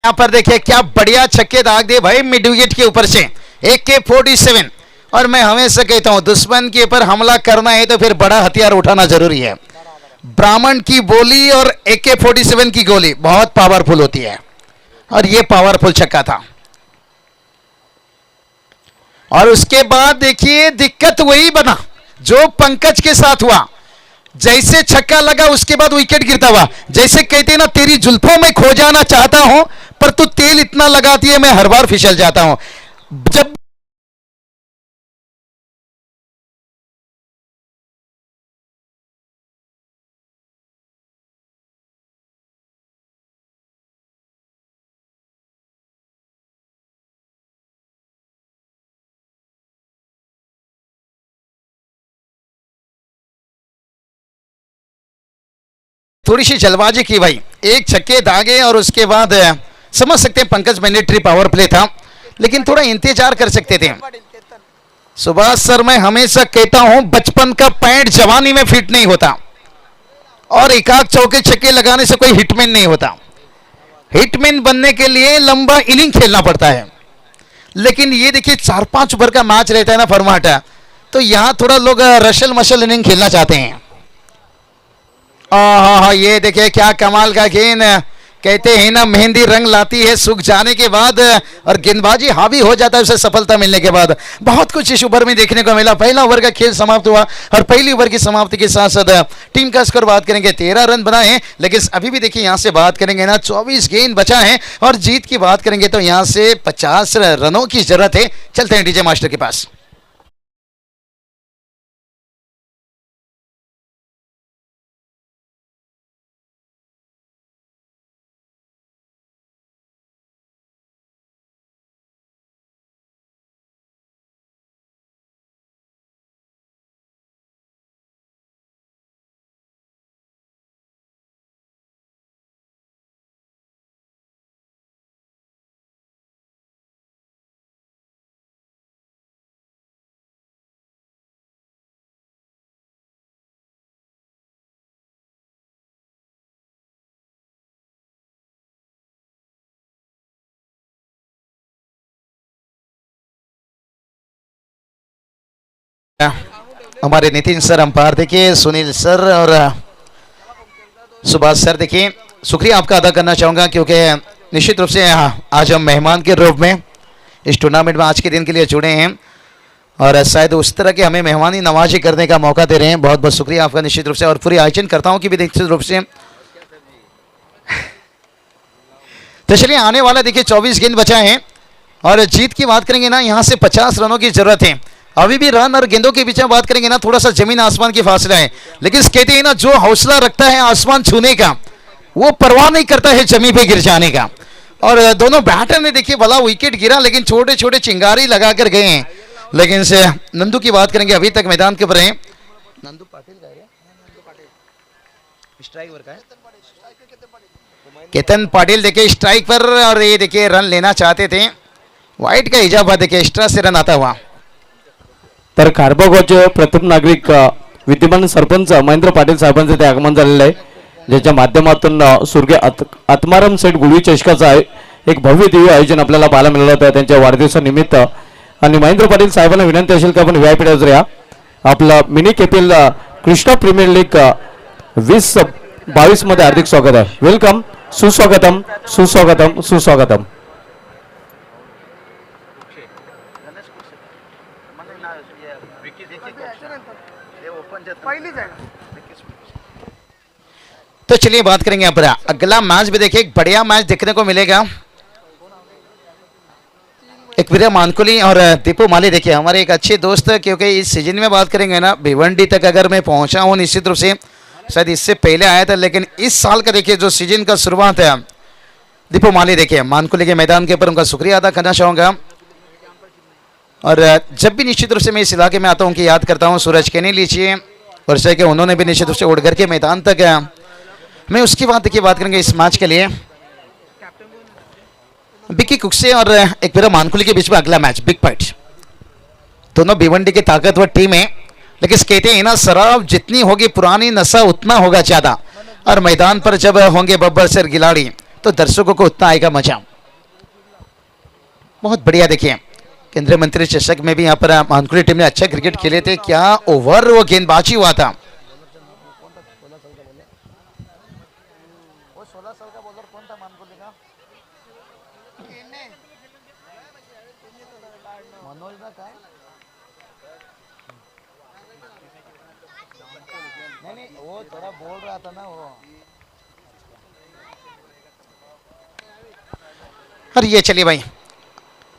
यहाँ पर देखिए क्या बढ़िया छक्के दाग दिए भाई मिड विकेट के ऊपर से, AK-47। और मैं हमेशा कहता हूं दुश्मन के ऊपर हमला करना है तो फिर बड़ा हथियार उठाना जरूरी है। ब्राह्मण की बोली और AK-47 की गोली बहुत पावरफुल होती है, और ये पावरफुल छक्का था। और उसके बाद देखिए दिक्कत वही बना जो पंकज के साथ हुआ, जैसे छक्का लगा उसके बाद विकेट गिरता हुआ, जैसे कहते हैं ना तेरी जुल्फों में खो जाना चाहता हूं पर तू तेल इतना लगाती है मैं हर बार फिसल जाता हूं। जब थोड़ी सी जल्दबाजी की भाई, एक छक्के दागे और उसके बाद समझ सकते हैं पंकज मैंडेटरी पावर प्ले था, लेकिन थोड़ा इंतजार कर सकते थे। सुभाष सर मैं हमेशा कहता हूं बचपन का पैंट जवानी में फिट नहीं होता, और एकाक चौके छक्के लगाने से कोई हिटमैन नहीं होता। हिटमैन बनने के लिए लंबा इनिंग खेलना पड़ता है, लेकिन ये देखिए 4-5 ओवर का मैच रहता है ना फॉर्मेट, तो यहां थोड़ा लोग रशल मशल इनिंग खेलना चाहते हैं। हाँ ये देखिए क्या कमाल का गेंद, कहते हैं ना मेहंदी रंग लाती है सूख जाने के बाद, और गेंदबाजी हावी हो जाता है उसे सफलता मिलने के बाद। बहुत कुछ इस ओवर में देखने को मिला। पहला ओवर का खेल समाप्त हुआ, और पहली ओवर की समाप्ति के साथ साथ टीम का स्कोर बात करेंगे 13 रन बनाए, लेकिन अभी भी देखिए यहाँ से बात करेंगे ना 24 गेंद बचा है, और जीत की बात करेंगे तो यहाँ से 50 रनों की जरूरत है। चलते हैं डीजे मास्टर के पास। हमारे नितिन सर अंपायर देखिए, सुनील सर और सुभाष सर देखिए, शुक्रिया आपका अदा करना चाहूँगा, क्योंकि निश्चित रूप से आज हम मेहमान के रूप में इस टूर्नामेंट में आज के दिन के लिए जुड़े हैं, और शायद उस तरह के हमें मेहमानी नवाजी करने का मौका दे रहे हैं। बहुत बहुत शुक्रिया आपका निश्चित रूप से, और पूरी आयोजन करता हूँ कि भी निश्चित रूप से। तो चलिए आने वाला देखिए 24 गेंद बचा है, और जीत की बात करेंगे ना यहाँ से 50 रनों की जरूरत है। अभी भी रन और गेंदों के बीच में बात करेंगे ना थोड़ा सा जमीन आसमान की फासला है, लेकिन कहते हैं ना जो हौसला रखता है आसमान छूने का वो परवाह नहीं करता है जमीन पे गिर जाने का। और दोनों बैटर ने देखिए भला विकेट गिरा, लेकिन छोटे छोटे चिंगारी लगा कर गए हैं। लेकिन से नंदू की बात करेंगे, अभी तक मैदान के ऊपर है नंदू पाटिल का है, केतन पाटिल देखिए स्ट्राइक पर, और ये देखिए रन लेना चाहते थे, वाइट का इजाफा देखिए एक्स्ट्रा से रन आता हुआ। तर खारबागावचे प्रथम नागरिक विद्यमान सरपंच महेंद्र पाटील साहेबांचं ते आगमन झालेलं आहे, ज्याच्या माध्यमातून स्वर्गीय आत्माराम सेठ गुळवी चषकाचं आहे एक भव्य दिव्य आयोजन आपल्याला पाहायला मिळालं होतं त्यांच्या वाढदिवसानिमित्त. आणि महेंद्र पाटील साहेबांना विनंती असेल की आपण व्हीआयपी डायवर या आपलं mini KPL Krishna premier league 2022 मध्ये हार्दिक स्वागत आहे. वेलकम, सुस्वागतम सुस्वागतम सुस्वागतम. तो चलिए बात करेंगे यहाँ पर अगला मैच भी देखिए, एक बढ़िया मैच देखने को मिलेगा. एक वीरा मानकुली और दीपू माली देखिए हमारे एक अच्छे दोस्त, क्योंकि इस सीजन में बात करेंगे ना भिवंडी तक अगर मैं पहुंचा हूं निश्चित रूप से, शायद इससे पहले आया था, लेकिन इस साल का देखिए जो सीजन का शुरुआत है दीपू माली देखिए मानकुली के मैदान के ऊपर उनका शुक्रिया अदा करना चाहूँगा. और जब भी निश्चित रूप से मैं इस इलाके में आता हूँ कि याद करता हूँ सूरज के नहीं लीजिए वर्षा के, उन्होंने भी निश्चित रूप से उड़घर के मैदान तक गया. मैं उसकी बात करेंगे इस मैच के लिए बिक्की कुक्से और एक वीरा मानकुली के बीच में अगला मैच बिग फाइट. दोनों भिवंडी की ताकतवर टीम है, लेकिन कहते हैं ना शराब जितनी होगी पुरानी नशा उतना होगा ज्यादा, और मैदान पर जब होंगे बब्बर सर खिलाड़ी तो दर्शकों को उतना आएगा मजा. बहुत बढ़िया देखिए केंद्रीय मंत्री चषक में भी यहाँ पर मानकुली टीम ने अच्छा क्रिकेट खेले थे. क्या ओवर वो गेंदबाजी हुआ था. वो थोड़ा बोल रहा था ना वो. और ये चलिए भाई,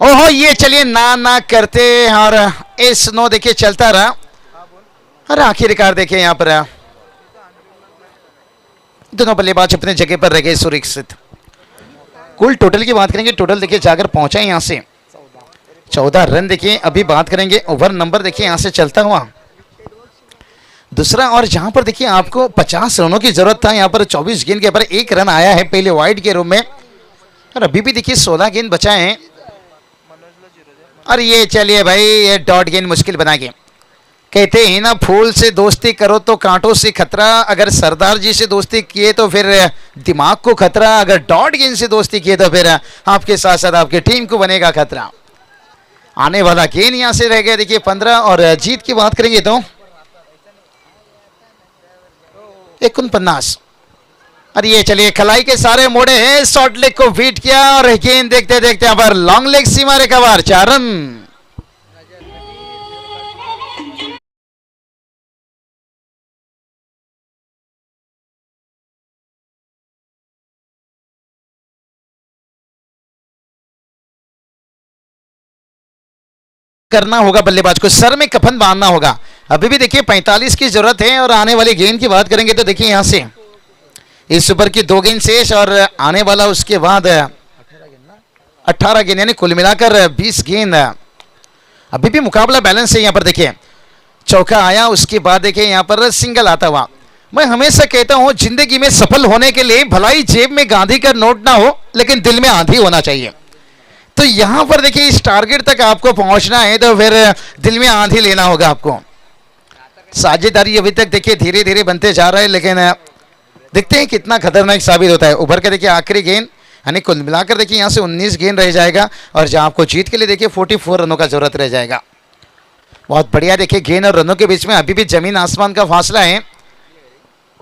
ओहो ये चलिए ना करते और इस नो देखिए चलता रहा. और आखिरकार देखिए यहाँ पर दोनों बल्लेबाज अपने जगह पर रह गए सुरक्षित. कुल टोटल की बात करेंगे, टोटल देखिए जाकर पहुंचा है यहाँ से 14 रन. देखिए अभी बात करेंगे ओवर नंबर देखिए यहाँ से चलता हुआ दूसरा, और जहां पर देखिए आपको 50 रनों की जरूरत था, यहाँ पर 24 गेंद के ऊपर 1 रन आया है पहले वाइड के रूप में, और अभी भी देखिए 16 गेंद बचाए हैं. और ये चलिए भाई ये डॉट गेंद मुश्किल बना के, कहते हैं ना फूल से दोस्ती करो तो कांटों से खतरा. अगर सरदार जी से दोस्ती किए तो फिर दिमाग को खतरा, अगर डॉट गेंद से दोस्ती किए तो फिर आपके साथ साथ आपकी टीम को बनेगा खतरा. आने वाला गेंद यहाँ से रह गया देखिए 15. और जीत की बात करेंगे तो 49. और ये चलिए खलाई के सारे मोड़े हैं, शॉर्ट लेग को बीट किया और गेंद देखते देखते यहाँ पर लॉन्ग लेग सीमा रेखा पार 4 रन. करना होगा बल्लेबाज को, सर में कफन बांधना होगा. अभी भी देखिए 45 की जरूरत है. और आने वाली गेंद की बात करेंगे तो देखिए यहां से इस ओवर की 2 गेंद शेष, और आने वाला उसके बाद 18 गेंद, यानी कुल मिलाकर 20 गेंद. अभी भी मुकाबला बैलेंस है. यहाँ पर देखिए चौका आया, उसके बाद देखिए यहाँ पर सिंगल आता हुआ. मैं हमेशा कहता हूं जिंदगी में सफल होने के लिए भलाई जेब में गांधी का नोट ना हो, लेकिन दिल में आंधी होना चाहिए. तो यहां पर देखिए इस टारगेट तक आपको पहुंचना है तो फिर दिल में आंधी लेना होगा आपको. साझेदारी अभी तक देखिए धीरे धीरे बनते जा रहा है, लेकिन देखते हैं कितना खतरनाक साबित होता है. उभर के देखिए आखिरी गेंद, यानी कुल मिलाकर देखिए यहाँ से 19 गेंद रह जाएगा, और जहां आपको जीत के लिए देखिए 44 रनों का जरूरत रह जाएगा. बहुत बढ़िया देखिए गेंद और रनों के बीच में अभी भी जमीन आसमान का फासला है,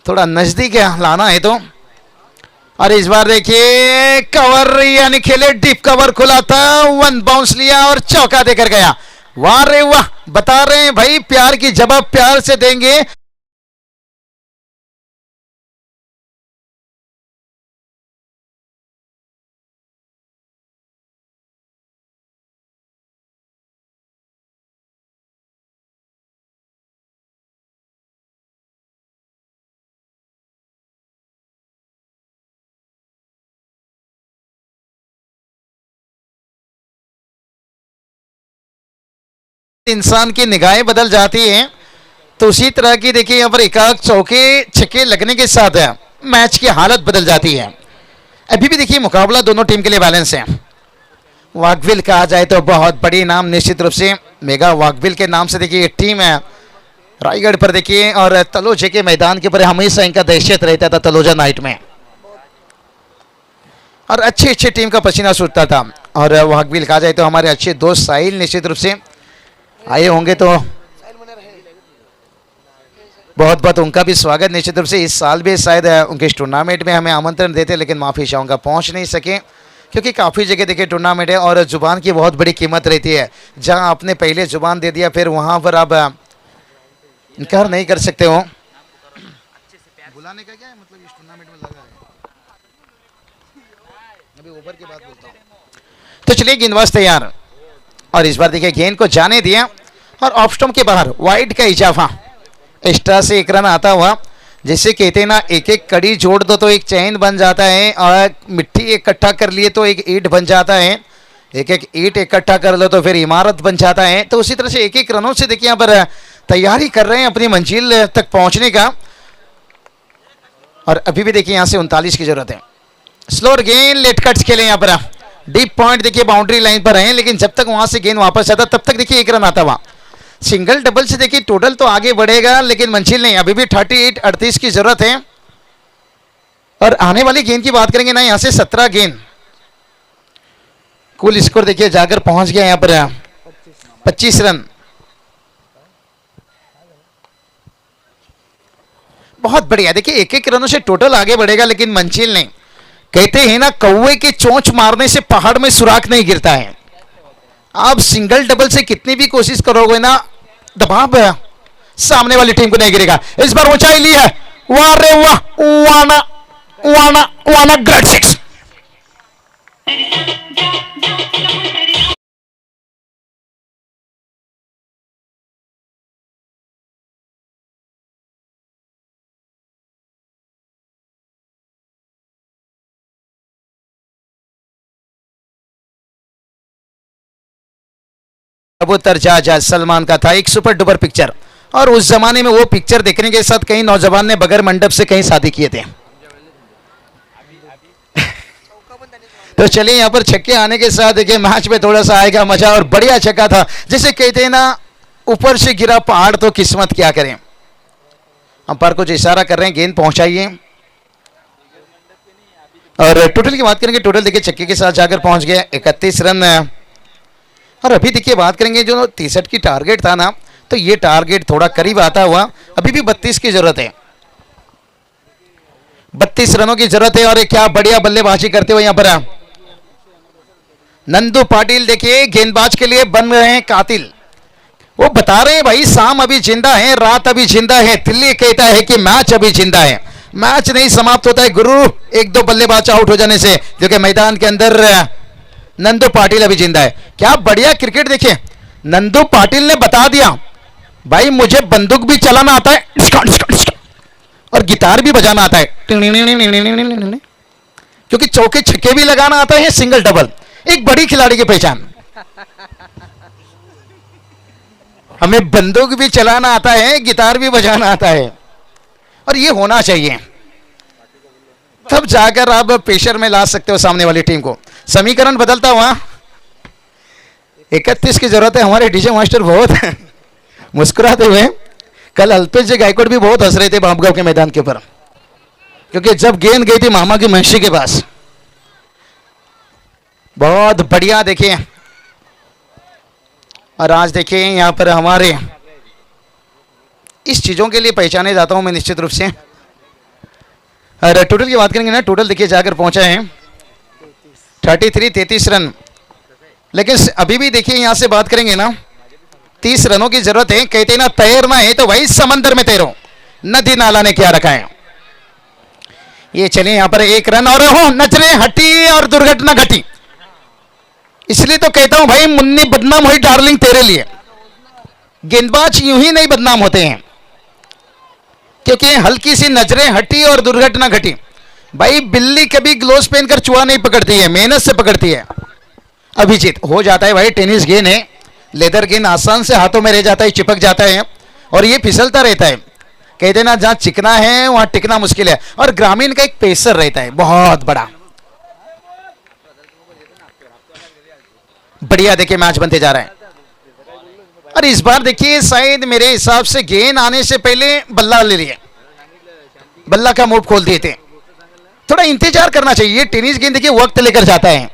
थोड़ा नजदीक लाना है तो. और इस बार देखिए कवर यानी खेले डीप कवर खुला था, 1 बाउंस लिया और चौका देकर गया. वाह रे वाह, बता रहे हैं भाई प्यार की जवाब प्यार से देंगे. इंसान की निगाहें बदल जाती हैं, तो उसी तरह की देखिए यहाँ पर एकाक चौके छक्के लगने के साथ मैच की हालत बदल जाती है. अभी भी देखिए मुकाबला दोनों टीम के लिए बैलेंस है. वाकविल कहा जाए तो बहुत बड़ी नाम निश्चित रूप से मेगा वाकबिल के नाम से देखिए ये टीम है रायगढ़ पर देखिए, और तलोजे के मैदान के पर हमेशा इनका दहशत रहता था तलोजा नाइट में, और अच्छी अच्छी टीम का पसीना छूटता था। और वाकबिल कहा जाए तो हमारे अच्छे दोस्त साहिल निश्चित रूप से आए होंगे, तो बहुत बहुत उनका भी स्वागत। निश्चित रूप से इस साल भी शायद उनके इस टूर्नामेंट में हमें आमंत्रण देते, लेकिन माफ़ी चाहूँगा पहुँच नहीं सके, क्योंकि काफ़ी जगह देखिए टूर्नामेंट है और ज़ुबान की बहुत बड़ी कीमत रहती है। जहाँ आपने पहले ज़ुबान दे दिया फिर वहाँ पर आप इनकार नहीं कर सकते हो। बुलाने का क्या है मतलब इस टूर्नामेंट में लगा है, अभी ओवर की बात बोलता हूँ। तो चलिए गेंदबाज तैयार, और इस बार देखिए गेंद को जाने दिया और ऑफ स्टंप के बाहर वाइड का इजाफा, एक्स्ट्रा से एक रन आता हुआ। जैसे कहते हैं ना, एक एक कड़ी जोड़ दो तो एक चैन बन जाता है, और मिट्टी इकट्ठा कर लिए तो एक ईंट बन जाता है, एक एक ईंट इकट्ठा कर लो तो फिर इमारत बन जाता है। तो उसी तरह से एक एक रनों से देखिए यहाँ पर तैयारी कर रहे हैं अपनी मंजिल तक पहुंचने का, और अभी भी देखिए यहाँ से 39 की जरूरत है। स्लोअर गेंद, लेट कट्स खेले यहाँ पर, डीप पॉइंट देखिए बाउंड्री लाइन पर है, लेकिन जब तक वहां से गेंद वापस आता तब तक देखिए एक रन आता हुआ। सिंगल डबल से देखिए टोटल तो आगे बढ़ेगा, लेकिन मंजिल नहीं, अभी भी 38 की जरूरत है। और आने वाली गेंद की बात करेंगे ना, यहां से 17 गेंद, कुल स्कोर देखिए जाकर पहुंच गया यहां पर 25 रन। बहुत बढ़िया, देखिए एक एक रनों से टोटल आगे बढ़ेगा, लेकिन मंजिल नहीं। कहते हैं ना, कौवे के चोंच मारने से पहाड़ में सुराख नहीं गिरता है। आप सिंगल डबल से कितनी भी कोशिश करोगे ना, दबाव सामने वाली टीम को नहीं गिरेगा। इस बार ऊंचाई ली है, वाह रे वाह, वाना वाना वाना, ग्रेट सिक्स। कबूतर जा सलमान का था, एक सुपर डुपर पिक्चर, और उस जमाने में वो पिक्चर देखने के साथ कई नौजवान ने बगैर मंडप से कहीं शादी किए थे। तो चलिए यहाँ पर छक्के आने के साथ देखिए मैच में थोड़ा सा आएगा मजा, और बढ़िया छक्का था। जैसे कहते हैं ना, ऊपर से गिरा पहाड़ तो किस्मत क्या करें। अंपायर कुछ इशारा कर रहे हैं, गेंद पहुंचाइए। और टोटल की बात करेंगे, टोटल देखिए छक्के के साथ जाकर पहुंच गया 31 रन। और अभी देखिए बात करेंगे जो 63 की टारगेट था ना, तो ये टारगेट थोड़ा करीब आता हुआ, अभी भी 32 की जरूरत है, 32 रनों की जरूरत है। और क्या बढ़िया बल्लेबाजी करते हुए यहाँ पर नंदू पाटिल देखिए गेंदबाज के लिए बन रहे हैं कातिल। वो बता रहे हैं भाई, शाम अभी जिंदा है, रात अभी जिंदा है। दिल्ली कहता है कि मैच अभी जिंदा है, मैच नहीं समाप्त होता है गुरु एक दो बल्लेबाज आउट हो जाने से, जो कि मैदान के अंदर नंदू पाटिल अभी जिंदा है। क्या बढ़िया क्रिकेट देखिए, नंदू पाटिल ने बता दिया भाई, मुझे बंदूक भी चलाना आता है और गिटार भी बजाना आता है, क्योंकि चौके छक्के भी लगाना आता है, सिंगल डबल। एक बड़ी खिलाड़ी की पहचान, हमें बंदूक भी चलाना आता है, गिटार भी बजाना आता है, और ये होना चाहिए, तब जाकर आप प्रेशर में ला सकते हो सामने वाली टीम को। समीकरण बदलता हुआ 31 की जरूरत है। हमारे डीजे मास्टर बहुत मुस्कुराते हुए, कल अल्पेश जी गायकवाड़ भी बहुत हंस रहे थे बाबगांव के मैदान के ऊपर, क्योंकि जब गेंद गई थी मामा की मंशी के पास। बहुत बढ़िया देखिए, और आज देखिए यहाँ पर हमारे इस चीजों के लिए पहचाने जाता हूं मैं निश्चित रूप से। और टोटल की बात करेंगे ना, टोटल देखिए जाकर पहुंचा है 33 रन, लेकिन अभी भी देखिए यहां से बात करेंगे ना, 30 रनों की जरूरत है। कहते ना, तैरना है तो भाई समंदर में तैरो, नदी नाला ने क्या रखा है। ये चलिए यहां पर एक रन, और हो नजरें हटी और दुर्घटना घटी। इसलिए तो कहता हूं भाई, मुन्नी बदनाम हुई डार्लिंग तेरे लिए। गेंदबाज यूं ही नहीं बदनाम होते हैं, क्योंकि हल्की सी नजरें हटी और दुर्घटना घटी। भाई बिल्ली कभी ग्लोव्स पहनकर चूहा नहीं पकड़ती है, मेहनत से पकड़ती है। अभिजीत हो जाता है भाई, टेनिस गेंद है, लेदर गेंद आसान से हाथों में रह जाता है, चिपक जाता है, और ये फिसलता रहता है। कहते ना, जहां चिकना है वहां टिकना मुश्किल है। और ग्रामीण का एक पेसर रहता है बहुत बड़ा। बढ़िया देखिए मैच बनते जा रहा है। और इस बार देखिए शायद मेरे हिसाब से गेंद आने से पहले बल्ला ले लिया, बल्ला का मूव खोल दिए थे। थोड़ा इंतजार करना चाहिए, टेनिस गेंद देखिए वक्त लेकर जाता है।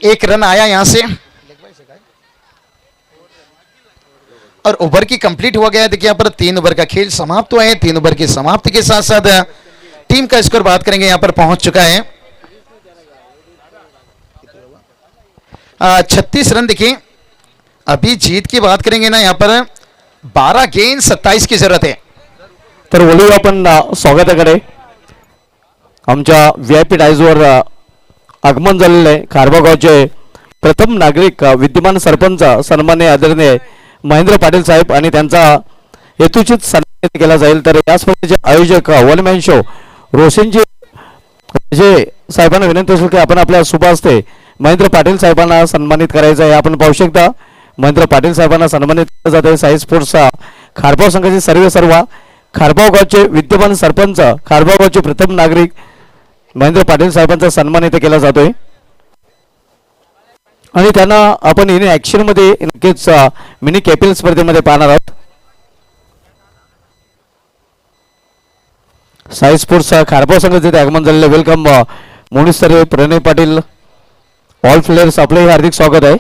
एक रन आया यहां से और ओवर की कंप्लीट हो गया। देखिए यहाँ पर 3 ओवर का खेल समाप्त हुआ है। 3 ओवर की समाप्ति के साथ साथ टीम का स्कोर बात करेंगे, यहाँ पर पहुंच चुका है 36 रन। देखिए अभी जीत की बात करेंगे ना, यहाँ पर 12 गेंद 27 की जरूरत है। तर वळू आपण स्वागताकडे आमच्या VIP डायजवर आगमन झालेले आहे खारबा गावचे प्रथम नागरिक विद्यमान सरपंच सन्माननीय आदरणीय महेंद्र पाटील साहेब आणि त्यांचा हेतुचित सन्मान केला जाईल। तर या स्पर्धेचे आयोजक वन मॅन शो रोशनजी जे साहेबांना विनंती असेल की आपण आपल्या शुभ हस्ते महेंद्र पाटील साहेबांना सन्मानित करायचं आहे। आपण पाहू शकता महेंद्र पाटील साहेबांना सन्मानित केलं जात आहे। साई स्पोर्ट्स खारबाव संघाचे सर्व खारबाव गावचे विद्यमान सरपंच, खारबाव गावचे प्रथम नागरिक महेंद्र पाटील साहेबांचा सन्मान इथे केला जातोय आणि त्यांना आपण इन ऍक्शन मध्ये नक्कीच मिनी केपीएल स्पर्धेमध्ये पाहणार आहोत। साई स्पोर्ट्स खारबाव संघाचे आगमन झालेले वेलकम मोनिश सर, प्रणय पाटील, ऑल प्लेयर्स आपले हार्दिक स्वागत आहे।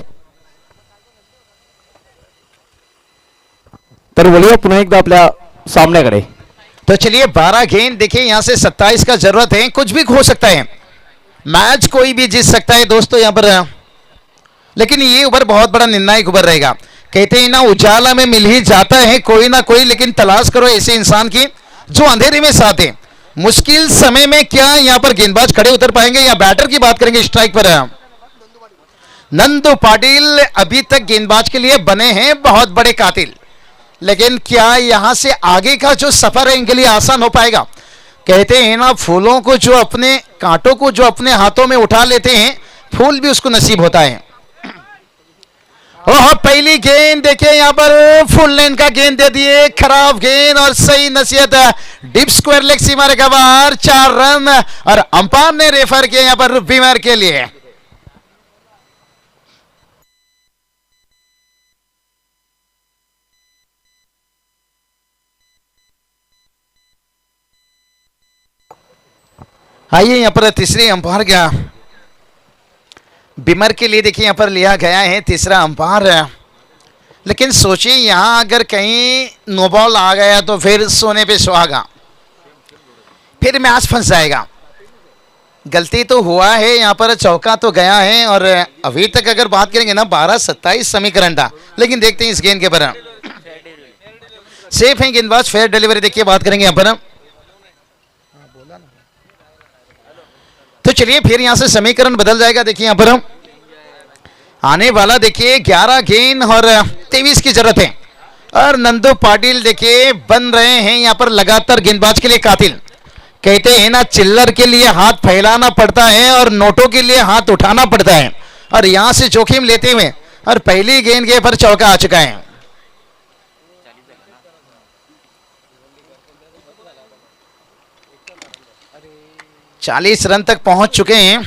तर वळूया पुन्हा एकदा आपल्या सामन्याकडे। तो चलिए 12 गेंद देखिए यहां से 27 का जरूरत है, कुछ भी हो सकता है, मैच कोई भी जीत सकता है दोस्तों यहाँ पर। लेकिन ये ओवर बहुत बड़ा निर्णायक ओवर रहेगा। कहते हैं ना उजाला में मिल ही जाता है कोई ना कोई, लेकिन तलाश करो ऐसे इंसान की जो अंधेरे में साथ है। मुश्किल समय में क्या यहाँ पर गेंदबाज खड़े उतर पाएंगे या बैटर की बात करेंगे स्ट्राइक पर नंदू पाटिल अभी तक गेंदबाज के लिए बने हैं बहुत बड़े कातिल, लेकिन क्या यहां से आगे का जो सफर है इनके लिए आसान हो पाएगा। कहते हैं ना फूलों को जो अपने कांटों को जो अपने हाथों में उठा लेते हैं फूल भी उसको नसीब होता है। ओह पहली गेंद देखिए यहाँ पर फुल लेन का गेंद दे दिए, खराब गेंद और सही नसीहत, डीप स्क्वायर लेग सीमा रेखा बाहर, 4 रन और अंपायर ने रेफर किया यहाँ पर बीमार के लिए। आइए यहाँ पर तीसरे अंपायर का बिमर के लिए देखिए यहाँ पर लिया गया है तीसरा अंपायर। लेकिन सोचिए यहाँ अगर कहीं नो बॉल आ गया तो फिर सोने पे सुहागा, फिर मैच फंस जाएगा। गलती तो हुआ है, यहाँ पर चौका तो गया है और अभी तक अगर बात करेंगे ना 12-27 समीकरण था, लेकिन देखते हैं इस गेंद के पर सेफ है गेंदबाज, फेयर डिलीवरी देखिए बात करेंगे यहाँ पर। तो चलिए फिर यहां से समीकरण बदल जाएगा। देखिए यहां पर आने वाला देखिए 11 गेंद और 23 की जरूरत है और नंदू पाटिल देखिए बन रहे हैं यहां पर लगातार गेंदबाज के लिए कातिल। कहते हैं ना चिल्लर के लिए हाथ फैलाना पड़ता है और नोटों के लिए हाथ उठाना पड़ता है, और यहां से जोखिम लेते हुए और पहली गेंद के पर चौका आ चुका है। चालीस रन तक पहुंच चुके हैं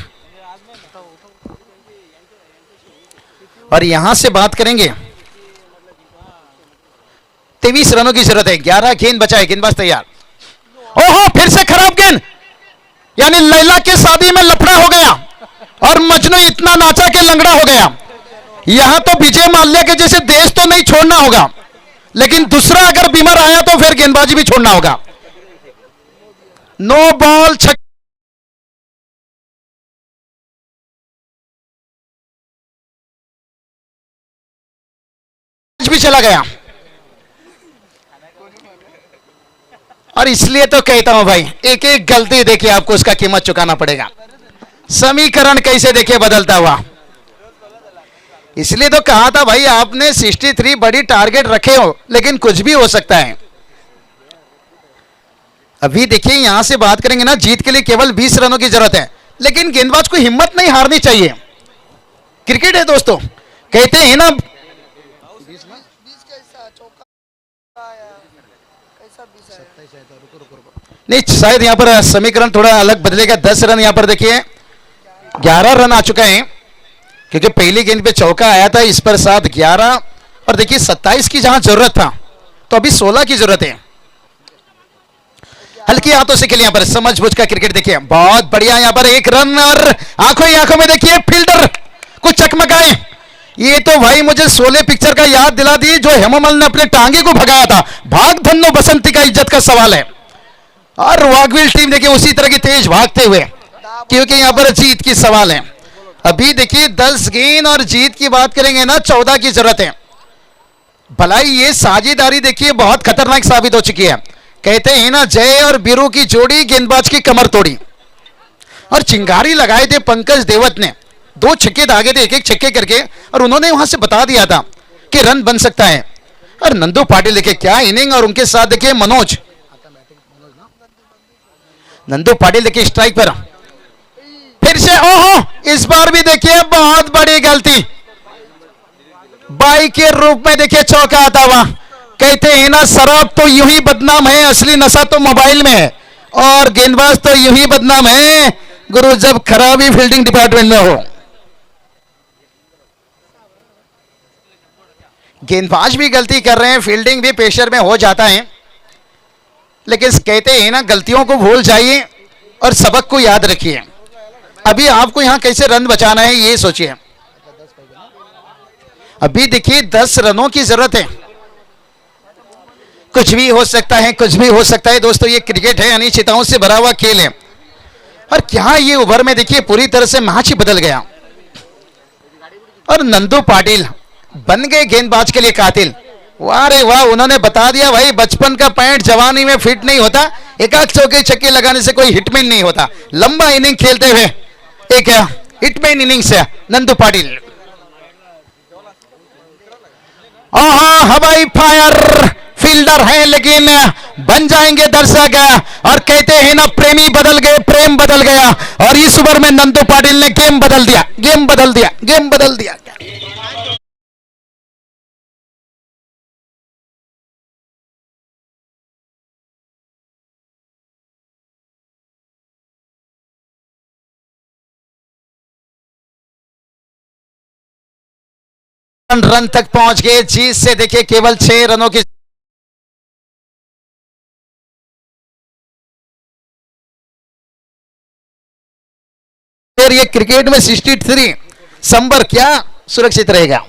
और यहां से बात करेंगे 23 रनों की जरूरत है, 11 गेंद बचा है, गेंदबाज तैयार। ओहो फिर से खराब गेंद, यानी लैला की शादी में लफड़ा हो गया और मजनू इतना नाचा के लंगड़ा हो गया। यहां तो विजय माल्या के जैसे देश तो नहीं छोड़ना होगा, लेकिन दूसरा अगर बीमार आया तो फिर गेंदबाजी भी छोड़ना होगा। नो बॉल भी चला गया, और इसलिए तो कहता हूं भाई एक एक गलती देखिए आपको उसका कीमत चुकाना पड़ेगा। समीकरण कैसे देखिए बदलता हुआ, इसलिए तो कहा था भाई आपने 63 बड़ी टारगेट रखे हो, लेकिन कुछ भी हो सकता है। अभी देखिए यहां से बात करेंगे ना, जीत के लिए केवल 20 रनों की जरूरत है, लेकिन गेंदबाज को हिम्मत नहीं हारनी चाहिए। क्रिकेट है दोस्तों, कहते हैं ना नहीं, शायद यहां पर समीकरण थोड़ा अलग बदलेगा। 10 रन यहां पर देखिए 11 रन आ चुका है, क्योंकि पहली गेंद पे चौका आया था, इस पर साथ 11 और देखिए 27 की जहां जरूरत था तो अभी 16 की जरूरत है। हल्की हाथों से खेले यहाँ पर, समझ बुझ का क्रिकेट देखिए, बहुत बढ़िया यहाँ पर एक रन, और आंखों ही आंखों में देखिए फील्डर को चकमकाए। ये तो भाई मुझे शोले पिक्चर का याद दिला दी, जो हेममल ने अपने टांगे को भगाया था। भाग धन्नो बसंती का इज्जत का सवाल है, और वागविल टीम देखिए उसी तरह की तेज भागते हुए, क्योंकि यहाँ पर जीत की सवाल है। अभी देखिए 10 गेंद, और जीत की बात करेंगे ना 14 की जरूरत है। भलाई ये साझेदारी देखिए बहुत खतरनाक साबित हो चुकी है। कहते हैं ना, जय और बीरू की जोड़ी गेंदबाज की कमर तोड़ी, और चिंगारी लगाए थे पंकज देवत ने, 2 छक्के दागे थे, एक एक छक्के करके, और उन्होंने वहां से बता दिया था कि रन बन सकता है। और नंदू पाटिल देखिए क्या इनिंग, और उनके साथ देखिए मनोज, नंदू पाटिल देखिए स्ट्राइक पर फिर से, ओहो इस बार भी देखिए बहुत बड़ी गलती, बाई के रूप में देखिए चौका आता हुआ। कहते हैं ना, शराब तो यूं ही बदनाम है, असली नशा तो मोबाइल में है, और गेंदबाज तो यूं ही बदनाम है गुरु जब खराबी फील्डिंग डिपार्टमेंट में हो। गेंदबाज भी गलती कर रहे हैं, फील्डिंग भी प्रेशर में हो जाता है, लेकिन कहते हैं ना, गलतियों को भूल जाइए और सबक को याद रखिए। अभी आपको यहां कैसे रन बचाना है ये सोचिए। अभी देखिए 10 रनों की जरूरत है, कुछ भी हो सकता है, कुछ भी हो सकता है दोस्तों, ये क्रिकेट है, अनिश्चितताओं से भरा हुआ खेल है। और क्या ये ओवर में देखिए पूरी तरह से मैच ही बदल गया, और नंदू पाटिल बन गए गेंदबाज के लिए कातिल। वाह रे वाह, उन्होंने बता दिया भाई, बचपन का पैंट जवानी में फिट नहीं होता, एकाक चौके छक्के लगाने से कोई हिटमैन नहीं होता। लंबा इनिंग खेलते हुए एक हिटमैन इनिंग्स है नंदू पाटिल। हवाई फायर फील्डर है, लेकिन बन जाएंगे दर्शक, और कहते हैं ना, प्रेमी बदल गए, प्रेम बदल गया, और इस ओवर में नंदू पाटिल ने गेम बदल दिया, गेम बदल दिया, गेम बदल दिया। रन तक पहुंच गए, जीत से देखिए केवल 6 रनों की। और ये क्रिकेट में 63 संबर क्या सुरक्षित रहेगा।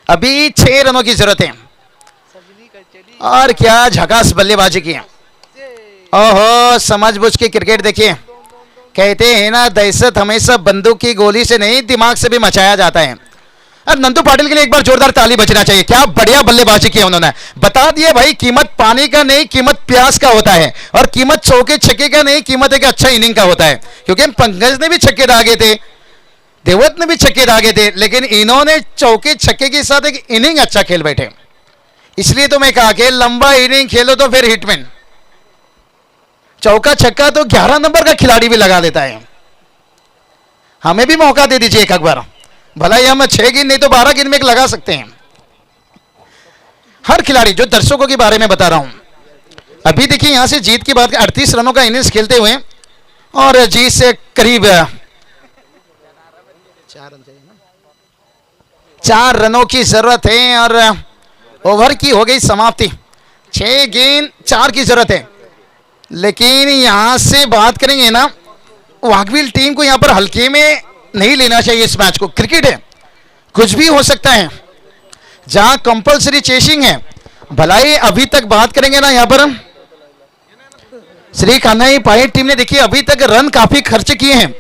अभी 6 रनों की जरूरत है, और क्या झकास बल्लेबाजी की है। ओहो, समझ बुझ के क्रिकेट देखिए। कहते हैं ना, दहशत हमेशा बंदूक की गोली से नहीं, दिमाग से भी मचाया जाता है। और नंदू पाटिल के लिए एक बार जोरदार ताली बजना चाहिए, क्या बढ़िया बल्लेबाजी की उन्होंने। बता दिए भाई, कीमत पानी का नहीं, कीमत प्यास का होता है, और कीमत चौके छक्के का नहीं, कीमत एक अच्छा इनिंग का होता है। क्योंकि पंकज ने भी छक्के दागे थे, देवत ने भी छक्के दागे थे, लेकिन इन्होंने चौके छक्के के साथ एक इनिंग अच्छा खेल बैठे। इसलिए तो मैं कहा कि लंबा इनिंग खेलो तो फिर हिटमैन। चौका छक्का तो 11 नंबर का खिलाड़ी भी लगा देता है। हमें भी मौका दे दीजिए एक बार, भला ही हम 6 गेंद नहीं तो 12 गेंद में एक लगा सकते हैं। हर खिलाड़ी, जो दर्शकों के बारे में बता रहा हूं। अभी देखिए यहां से जीत की बात, 38 रनों का इनिंग्स खेलते हुए, और जीत से करीब 4 रनों की जरूरत है, और ओवर की हो गई समाप्ति। 6 गेंद 4 की जरूरत है, लेकिन यहां से बात करेंगे ना, वागविल टीम को यहां पर हल्के में नहीं लेना चाहिए इस मैच को। क्रिकेट है, कुछ भी हो सकता है। जहां कंपलसरी चेसिंग है, भलाई अभी तक बात करेंगे ना, यहां पर श्री खन्ना पाई टीम ने देखिए अभी तक रन काफी खर्च किए हैं,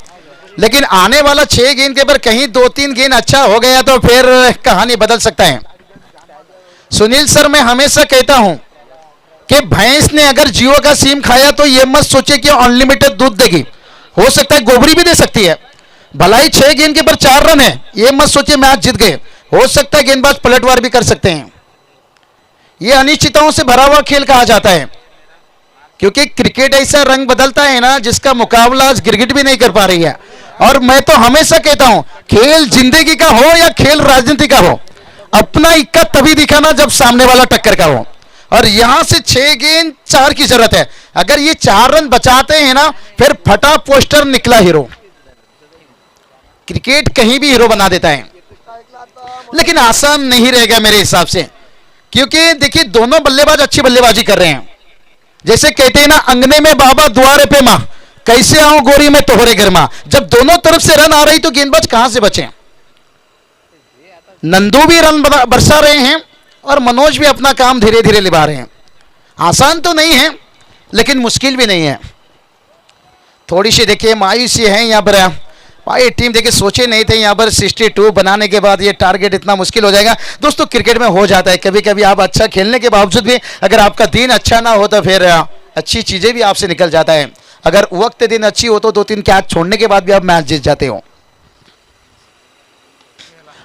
लेकिन आने वाला 6 गेंद के पर कहीं 2-3 गेंद अच्छा हो गया तो फिर कहानी बदल सकता है। सुनील सर, मैं हमेशा कहता हूं कि भैंस ने अगर जियो का सिम खाया तो यह मत सोचे कि अनलिमिटेड दूध देगी, हो सकता है गोबरी भी दे सकती है। भलाई 6 गेंद के पर 4 रन है, ये मत सोचिए मैच जीत गए, हो सकता है गेंदबाज पलटवार भी कर सकते हैं। ये अनिश्चितताओं से भरा हुआ खेल कहा जाता है, क्योंकि क्रिकेट ऐसा रंग बदलता है ना, जिसका मुकाबला आज गिरगिट भी नहीं कर पा रही है। और मैं तो हमेशा कहता हूं, खेल जिंदगी का हो या खेल राजनीति का हो, अपना इक्का तभी दिखाना जब सामने वाला टक्कर का हो। और यहां से 6 गेंद 4 की जरूरत है। अगर ये 4 रन बचाते हैं ना, फिर फटा पोस्टर निकला हीरो। क्रिकेट कहीं भी हीरो बना देता है। लेकिन आसान नहीं रहेगा मेरे हिसाब से, क्योंकि देखिए दोनों बल्लेबाज अच्छी बल्लेबाजी कर रहे हैं। जैसे कहते हैं ना, अंगने में बाबा द्वारे पे मां, कैसे आऊं गोरी में तोहरे घर मां। जब दोनों तरफ से रन आ रही तो गेंदबाज कहां से बचे। नंदू भी रन बरसा रहे हैं और मनोज भी अपना काम धीरे धीरे निभा रहे हैं। आसान तो नहीं है लेकिन मुश्किल भी नहीं है। थोड़ी सी देखिए मायूसी है यहाँ पर। भाई टीम देखिए सोचे नहीं थे यहाँ पर 62 बनाने के बाद ये टारगेट इतना मुश्किल हो जाएगा। दोस्तों क्रिकेट में हो जाता है कभी कभी, आप अच्छा खेलने के बावजूद भी अगर आपका दिन अच्छा ना हो तो फिर अच्छी चीजें भी आपसे निकल जाता है। अगर वक्त दिन अच्छी हो तो 2-3 कैच छोड़ने के बाद भी आप मैच जीत जाते हो।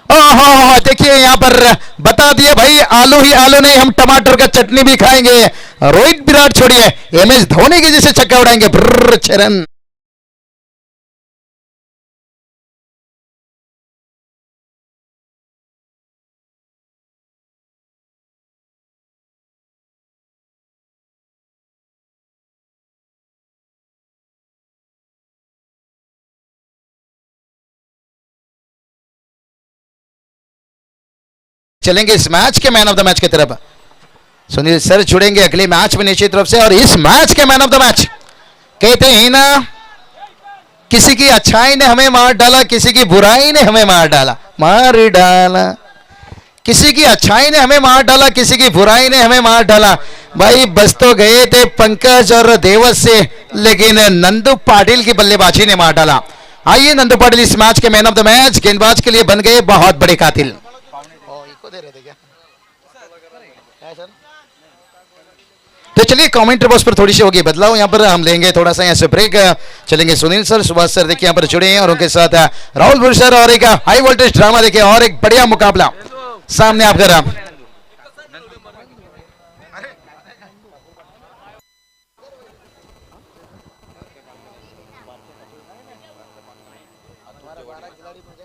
ओहो देखिए यहाँ पर बता दिए भाई, आलू ही आलू नहीं, हम टमाटर का चटनी भी खाएंगे। रोहित विराट छोड़िए, MS धोनी के जैसे छक्का उड़ाएंगे। चरण चलेंगे इस मैच के मैन ऑफ द मैच की तरफ। सुनील सर जुड़ेंगे अगले मैच में निश्चित रूप से। और इस मैच के मैन ऑफ द मैच कहते हैं ना, किसी की अच्छाई ने हमें मार डाला, किसी की बुराई ने हमें मार डाला, मार डाला। किसी की अच्छाई ने हमें मार डाला, किसी की बुराई ने हमें मार डाला। भाई बस तो गए थे पंकज और देवस से, लेकिन नंदू पाटिल की बल्लेबाजी ने मार डाला। आइए नंदू पाटिल इस मैच के मैन ऑफ द मैच गेंदबाज के लिए बन गए बहुत बड़े कातिल। तो चलिए कमेंट्री बॉक्स पर थोड़ी सी होगी बदलाव। यहाँ पर हम लेंगे थोड़ा सा यहाँ से ब्रेक, चलेंगे सुनील सर, सुभाष सर देखिए यहाँ पर जुड़े हैं और उनके साथ राहुल बुर सर, और एक हाई वोल्टेज ड्रामा देखिए और एक बढ़िया मुकाबला सामने आपका।